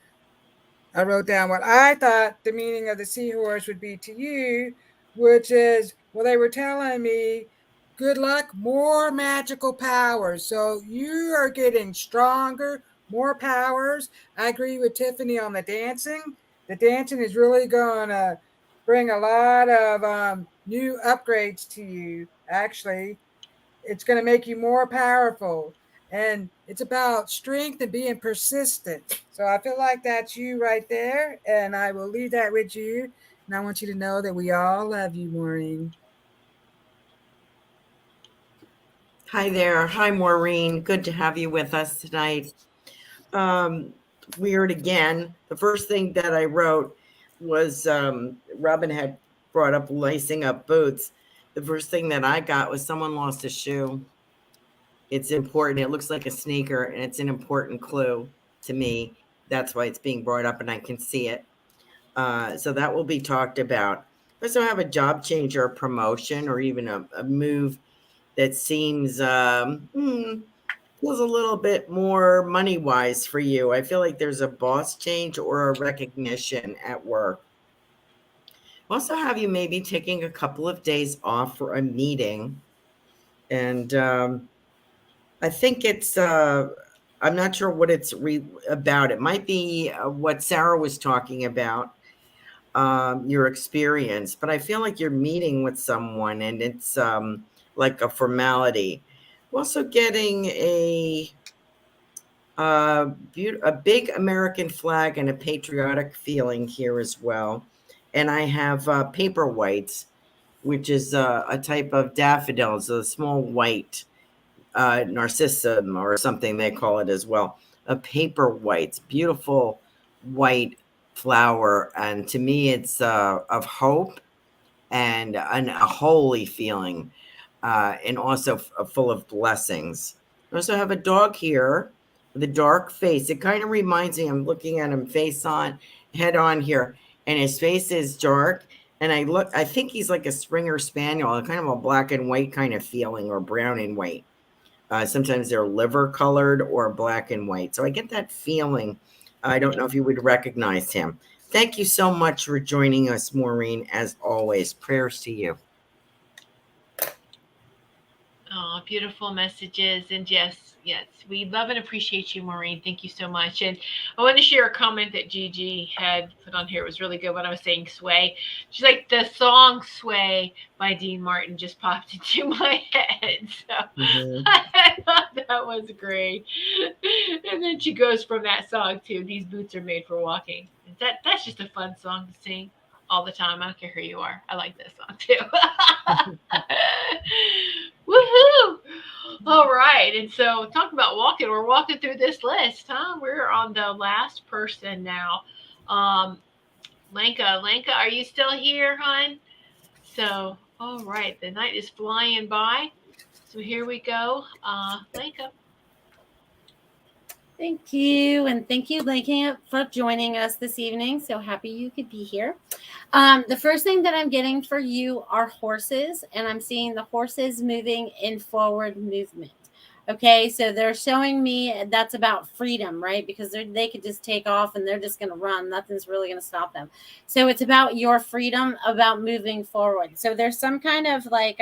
I wrote down what I thought the meaning of the seahorse would be to you, which is, well, they were telling me, good luck, more magical powers. So you are getting stronger, more powers. I agree with Tiffany on the dancing. The dancing is really going to bring a lot of new upgrades to you, actually. It's going to make you more powerful. And it's about strength and being persistent. So I feel like that's you right there. And I will leave that with you. And I want you to know that we all love you, Maureen. Hi there. Hi, Maureen. Good to have you with us tonight. Um, Weird again. The first thing that I wrote was Robin had brought up lacing up boots. The first thing that I got was someone lost a shoe. It's important. It looks like a sneaker, and it's an important clue to me. That's why it's being brought up, and I can see it. So that will be talked about. I also have a job change or a promotion or even a move that seems feels a little bit more money wise for you. I feel like there's a boss change or a recognition at work. Also, have you maybe taking a couple of days off for a meeting, and I think it's. I'm not sure what it's about. It might be what Sarah was talking about, your experience, but I feel like you're meeting with someone and it's like a formality. I'm also getting a big American flag and a patriotic feeling here as well. And I have paper whites, which is a type of daffodils, a small white narcissism or something they call it as well. A paper whites, beautiful white flower, and to me, it's of hope and a holy feeling, and also full of blessings. I also have a dog here with a dark face. It kind of reminds me. I'm looking at him face on, head on here, and his face is dark. And I think he's like a Springer Spaniel, kind of a black and white kind of feeling, or brown and white. Sometimes they're liver colored or black and white. So I get that feeling. I don't know if you would recognize him. Thank you so much for joining us, Maureen. As always, prayers to you. Oh, beautiful messages. And yes, yes, we love and appreciate you, Maureen. Thank you so much. And I want to share a comment that Gigi had put on here. It was really good when I was saying sway. She's like, the song Sway by Dean Martin just popped into my head. So Mhm. I thought that was great. And then she goes from that song to These Boots Are Made for Walking. That's just a fun song to sing all the time. I don't care who you are. I like that song too. Woohoo! All right, and so talk about walking. We're walking through this list, huh? We're on the last person now. Um, Lenka, are you still here, hon? So, all right, the night is flying by. So here we go. Lenka. Thank you. And thank you, Lincoln, for joining us this evening. So happy you could be here. The first thing that I'm getting for you are horses, and I'm seeing the horses moving in forward movement. Okay, so they're showing me that's about freedom, right? Because they could just take off and they're just going to run. Nothing's really going to stop them. So it's about your freedom, about moving forward. So there's some kind of like,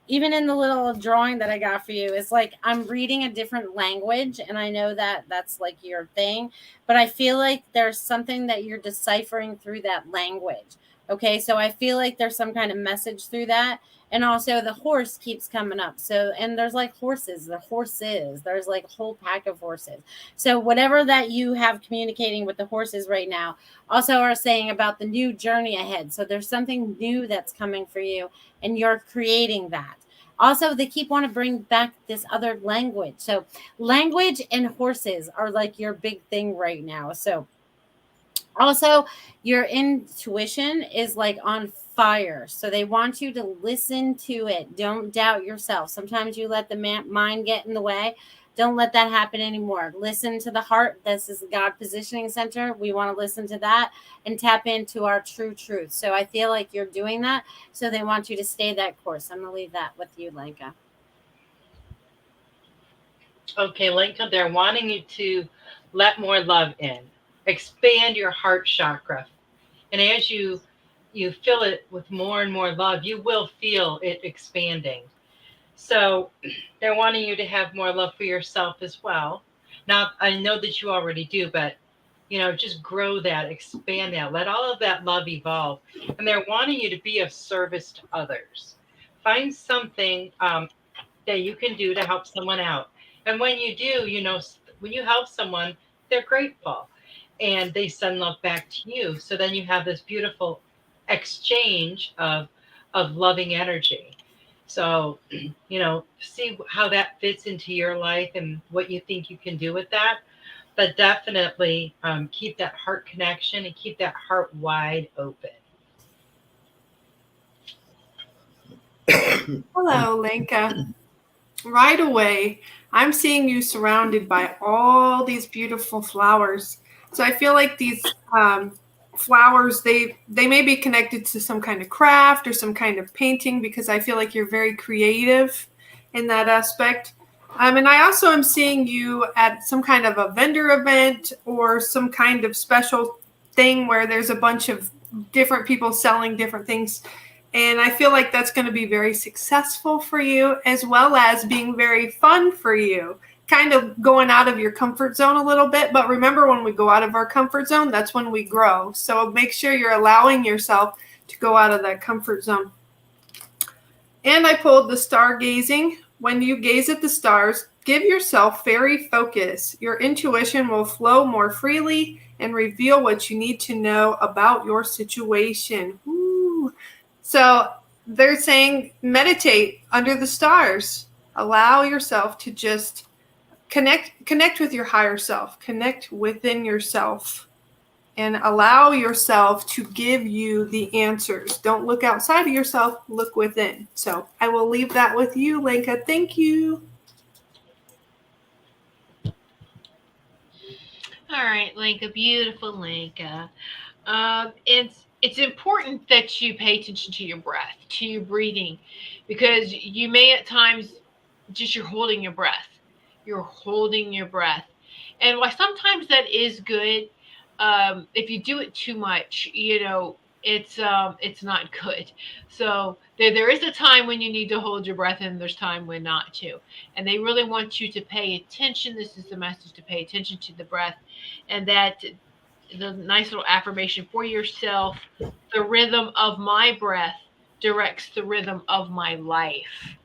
even in the little drawing that I got for you, it's like I'm reading a different language, and I know that that's like your thing, but I feel like there's something that you're deciphering through that language. Okay, so I feel like there's some kind of message through that. And also the horse keeps coming up. So, and there's like there's like a whole pack of horses. So whatever that you have communicating with the horses right now also are saying about the new journey ahead. So there's something new that's coming for you, and you're creating that. Also, they keep want to bring back this other language. So language and horses are like your big thing right now. So also, your intuition is like on fire. So they want you to listen to it. Don't doubt yourself. Sometimes you let the mind get in the way. Don't let that happen anymore. Listen to the heart. This is the God Positioning Center. We want to listen to that and tap into our true truth. So I feel like you're doing that. So they want you to stay that course. I'm going to leave that with you, Lenka. Okay, Lincoln, they're wanting you to let more love in, expand your heart chakra, and as you fill it with more and more love, you will feel it expanding. So they're wanting you to have more love for yourself as well. Now, I know that you already do, but just grow that, expand that, let all of that love evolve. And they're wanting you to be of service to others. Find something that you can do to help someone out. And when you do, when you help someone, they're grateful and they send love back to you. So then you have this beautiful exchange of loving energy. So, see how that fits into your life and what you think you can do with that. But definitely keep that heart connection and keep that heart wide open. Hello, Lenka. Right away, I'm seeing you surrounded by all these beautiful flowers. So I feel like these flowers, they may be connected to some kind of craft or some kind of painting, because I feel like you're very creative in that aspect. And I also am seeing you at some kind of a vendor event or some kind of special thing where there's a bunch of different people selling different things. And I feel like that's going to be very successful for you, as well as being very fun for you, kind of going out of your comfort zone a little bit. But remember, when we go out of our comfort zone, that's when we grow. So make sure you're allowing yourself to go out of that comfort zone. And I pulled the stargazing. When you gaze at the stars, give yourself fairy focus. Your intuition will flow more freely and reveal what you need to know about your situation. Ooh. So they're saying meditate under the stars. Allow yourself to just connect with your higher self, connect within yourself, and allow yourself to give you the answers. Don't look outside of yourself, look within. So I will leave that with you, Lenka. Thank you. All right, Lenka, beautiful Lenka. It's important that you pay attention to your breath, to your breathing, because you may at times just you're holding your breath. You're holding your breath. And while sometimes that is good, if you do it too much, it's not good. So there is a time when you need to hold your breath, and there's time when not to. And they really want you to pay attention. This is the message, to pay attention to the breath, and that the nice little affirmation for yourself: the rhythm of my breath directs the rhythm of my life.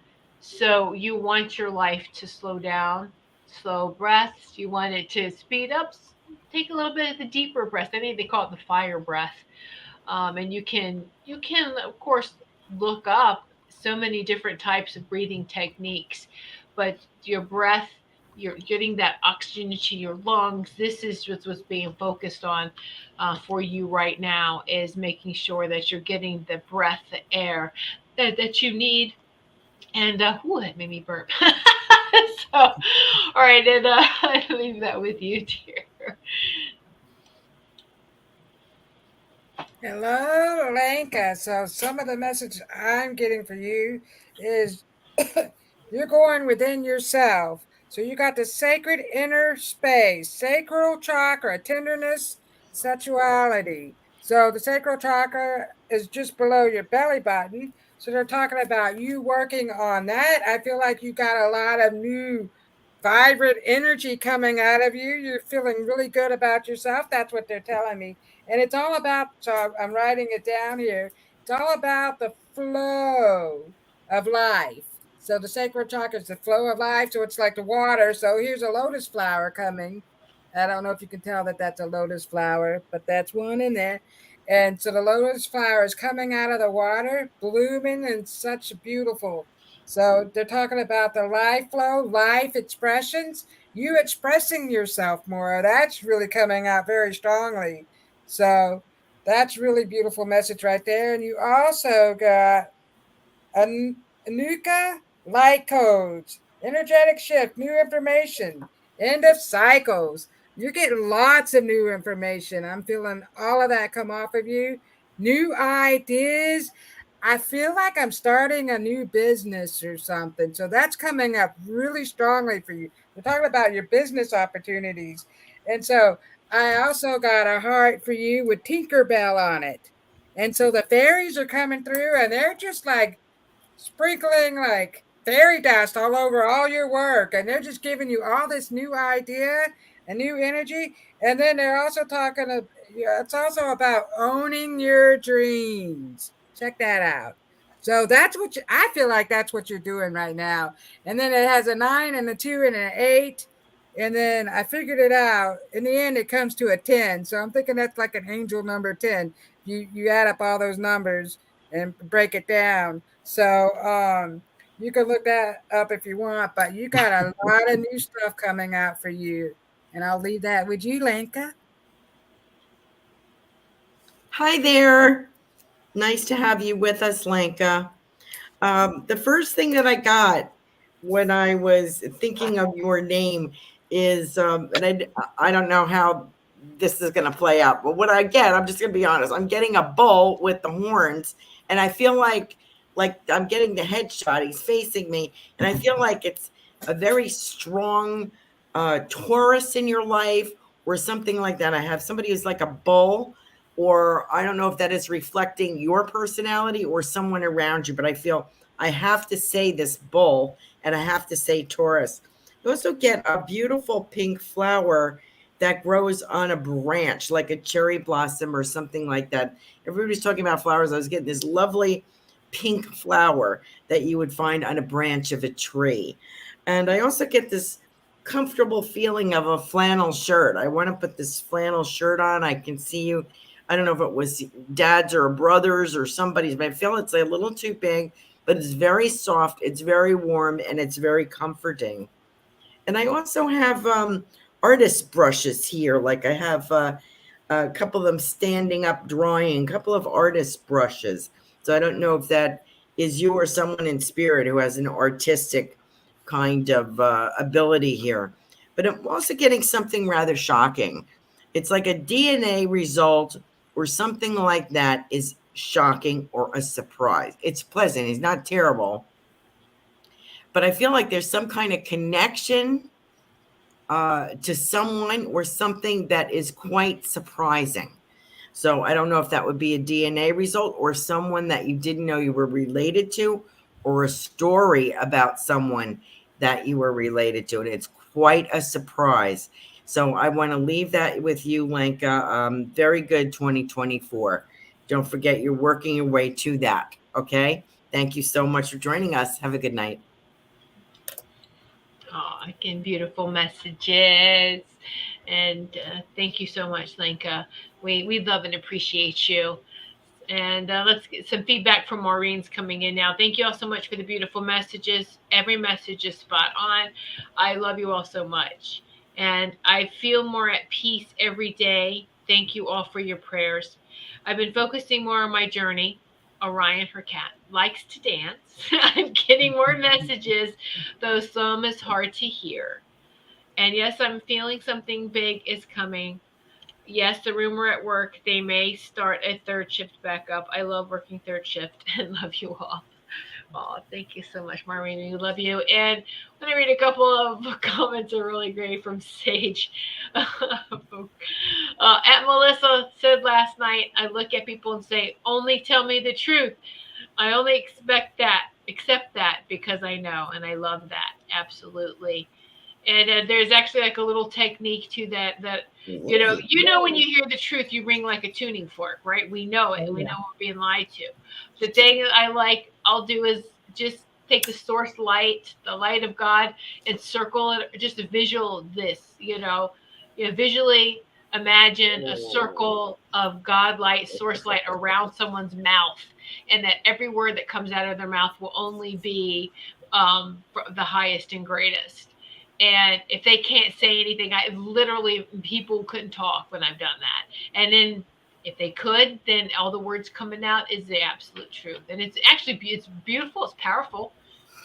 So you want your life to slow down, slow breaths. You want it to speed up. Take a little bit of the deeper breath. I think they call it the fire breath. And you can of course look up so many different types of breathing techniques, but your breath, you're getting that oxygen to your lungs. This is what's being focused on for you right now, is making sure that you're getting the breath, the air that you need. And ooh, that made me burp. So, all right, and I leave that with you, dear. Hello, Lenka. So some of the message I'm getting for you is you're going within yourself. So you got the sacred inner space, sacral chakra, tenderness, sexuality. So the sacral chakra is just below your belly button. So they're talking about you working on that. I feel like you got a lot of new vibrant energy coming out of you. You're feeling really good about yourself. That's what they're telling me. And it's all about, so I'm writing it down here. It's all about the flow of life. So the sacred chakra is the flow of life. So it's like the water. So here's a lotus flower coming. I don't know if you can tell that that's a lotus flower, but that's one in there. And so the lotus flower is coming out of the water, blooming and such beautiful. So they're talking about the life flow, life expressions, you expressing yourself more. That's really coming out very strongly. So that's really beautiful message right there. And you also got Anuka light codes, energetic shift, new information, end of cycles. You're getting lots of new information. I'm feeling all of that come off of you. New ideas. I feel like I'm starting a new business or something. So that's coming up really strongly for you. We're talking about your business opportunities. And so I also got a heart for you with Tinkerbell on it. And so the fairies are coming through and they're just like sprinkling like fairy dust all over all your work, and they're just giving you all this new idea and new energy. And then they're also talking to, yeah, it's also about owning your dreams. Check that out. So that's what I feel like that's what you're doing right now. And then it has a 9 and a 2 and an 8. And then I figured it out. In the end, it comes to a 10. So I'm thinking that's like an angel number 10. You add up all those numbers and break it down. So you can look that up if you want, but you got a lot of new stuff coming out for you. And I'll leave that with you, Lenka. Hi there. Nice to have you with us, Lanka. The first thing that I got when I was thinking of your name is, and I don't know how this is going to play out, but what I get, I'm just going to be honest. I'm getting a bull with the horns, and I feel like I'm getting the headshot. He's facing me, and I feel like it's a very strong Taurus in your life or something like that. I have somebody who's like a bull, or I don't know if that is reflecting your personality or someone around you, but I feel I have to say this bull and I have to say Taurus. You also get a beautiful pink flower that grows on a branch, like a cherry blossom or something like that. Everybody's talking about flowers. I was getting this lovely pink flower that you would find on a branch of a tree. And I also get this comfortable feeling of a flannel shirt. I want to put this flannel shirt on. I can see you. I don't know if it was dad's or brother's or somebody's, but I feel it's a little too big, but it's very soft, it's very warm, and it's very comforting. And I also have artist brushes here. Like I have a couple of them standing up drawing, a couple of artist brushes. So I don't know if that is you or someone in spirit who has an artistic kind of ability here. But I'm also getting something rather shocking. It's like a DNA result or something like that is shocking or a surprise. It's pleasant. It's not terrible. But I feel like there's some kind of connection to someone or something that is quite surprising. So I don't know if that would be a DNA result or someone that you didn't know you were related to, or a story about someone that you were related to. And it's quite a surprise. So I want to leave that with you, Lenka. Very good 2024. Don't forget you're working your way to that. Okay. Thank you so much for joining us. Have a good night. Oh, again, beautiful messages. And thank you so much, Lenka. We love and appreciate you. And let's get some feedback from Maureen's coming in now. Thank you all so much for the beautiful messages. Every message is spot on. I love you all so much. And I feel more at peace every day. Thank you all for your prayers. I've been focusing more on my journey. Orion, her cat, likes to dance. I'm getting more messages, though some is hard to hear. And yes, I'm feeling something big is coming. Yes, the rumor at work, they may start a third shift back up. I love working third shift and love you all. Oh, thank you so much, Marina. We love you. And I'm going to read a couple of comments are really great from Sage. Aunt Melissa said last night, I look at people and say, only tell me the truth. I only accept that because I know, and I love that. Absolutely. And there's actually like a little technique to that when you hear the truth, you ring like a tuning fork, right? We know it. Oh, We yeah. know we're being lied to. The thing I'll do is just take the source light, the light of God, and circle it, just a visual this, visually imagine a circle of God light, source light around someone's mouth, and that every word that comes out of their mouth will only be the highest and greatest. And if they can't say anything, I literally people couldn't talk when I've done that. And then if they could, then all the words coming out is the absolute truth. And it's beautiful, it's powerful.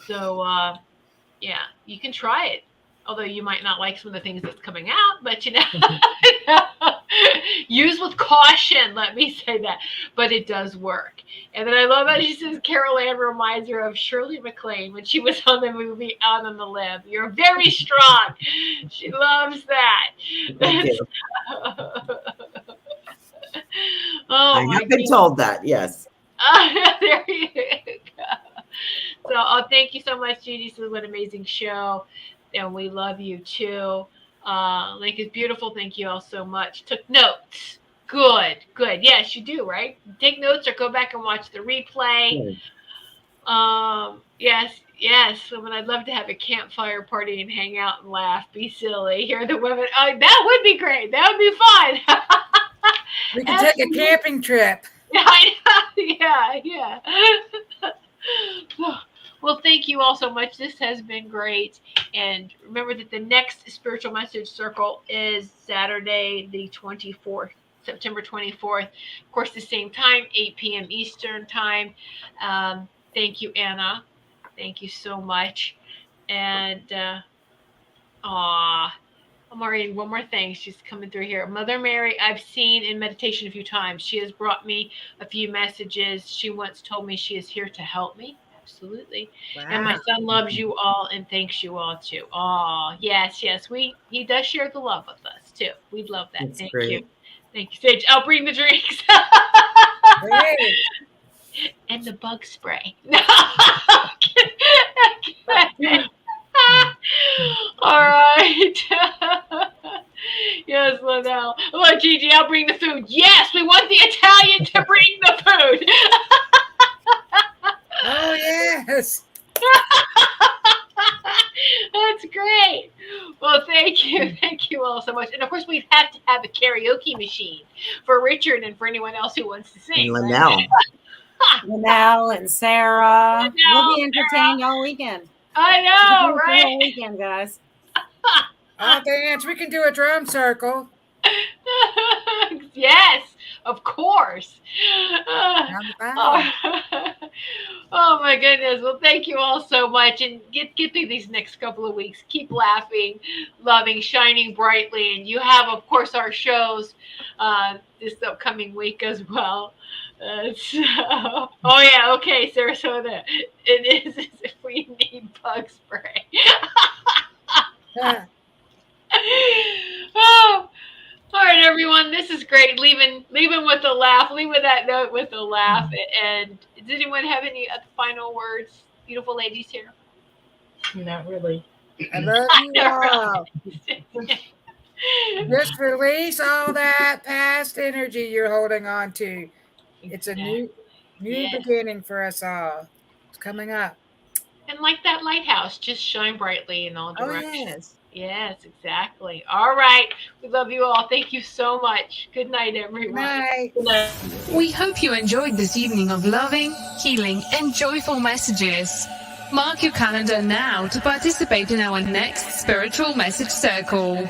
So yeah, you can try it. Although you might not like some of the things that's coming out, but use with caution. Let me say that, but it does work. And then I love how she says Carol Ann reminds her of Shirley MacLaine when she was on the movie Out on the Limb. You're very strong. She loves that. Thank That's, you. oh I my have been goodness. told that. Yes. There you go. So, thank you so much, Judy. This is an amazing show, and we love you too. Link is beautiful. Thank you all so much. Took notes. Good, good. Yes, you do, right? Take notes or go back and watch the replay. Yes, yes. Women, I'd love to have a campfire party and hang out and laugh, be silly, hear the women. Oh, that would be great. That would be fun. We can take a camping trip. Yeah, yeah. Well, thank you all so much. This has been great. And remember that the next spiritual message circle is Saturday, the 24th, September 24th. Of course, the same time, 8 p.m. Eastern time. Thank you, Anna. Thank you so much. And, Maureen, one more thing. She's coming through here. Mother Mary, I've seen in meditation a few times. She has brought me a few messages. She once told me she is here to help me. Absolutely. Wow. And my son loves you all and thanks you all too. Oh, yes, yes. He does share the love with us too. We'd love that. That's Thank great. you. Thank you, Sage. I'll bring the drinks. Great. And the bug spray. All right. Yes, Linnell. Look, Gigi, I'll bring the food. Yes, we want the Italian to bring the food. Oh, yes. That's great. Well, thank you. Thank you all so much. And of course, we'd have to have a karaoke machine for Richard and for anyone else who wants to And sing. Linnell. Right? Linnell and Sarah. We'll be Linnell, entertained all weekend. I We'll know, do it the right? whole weekend, guys. I'll dance. We can do a drum circle. Yes, of course. Down the bow. Oh my goodness. Well, thank you all so much. And get through these next couple of weeks. Keep laughing, loving, shining brightly. And you have, of course, our shows this upcoming week as well. Oh yeah, okay, Sarasota. It is as if we need bug spray. Oh, all right, everyone. This is great. Leaving with a laugh. Leaving that note with a laugh. And does anyone have any final words? Beautiful ladies here. Not really. I love you all. Just release all that past energy you're holding on to. It's a new Yes. beginning for us all. It's coming up. And like that lighthouse, just shine brightly in all Oh, directions. yes. Yes, exactly. All right. We love you all. Thank you so much. Good night, everyone. Good night. We hope you enjoyed this evening of loving, healing, and joyful messages. Mark your calendar now to participate in our next Spiritual Message Circle.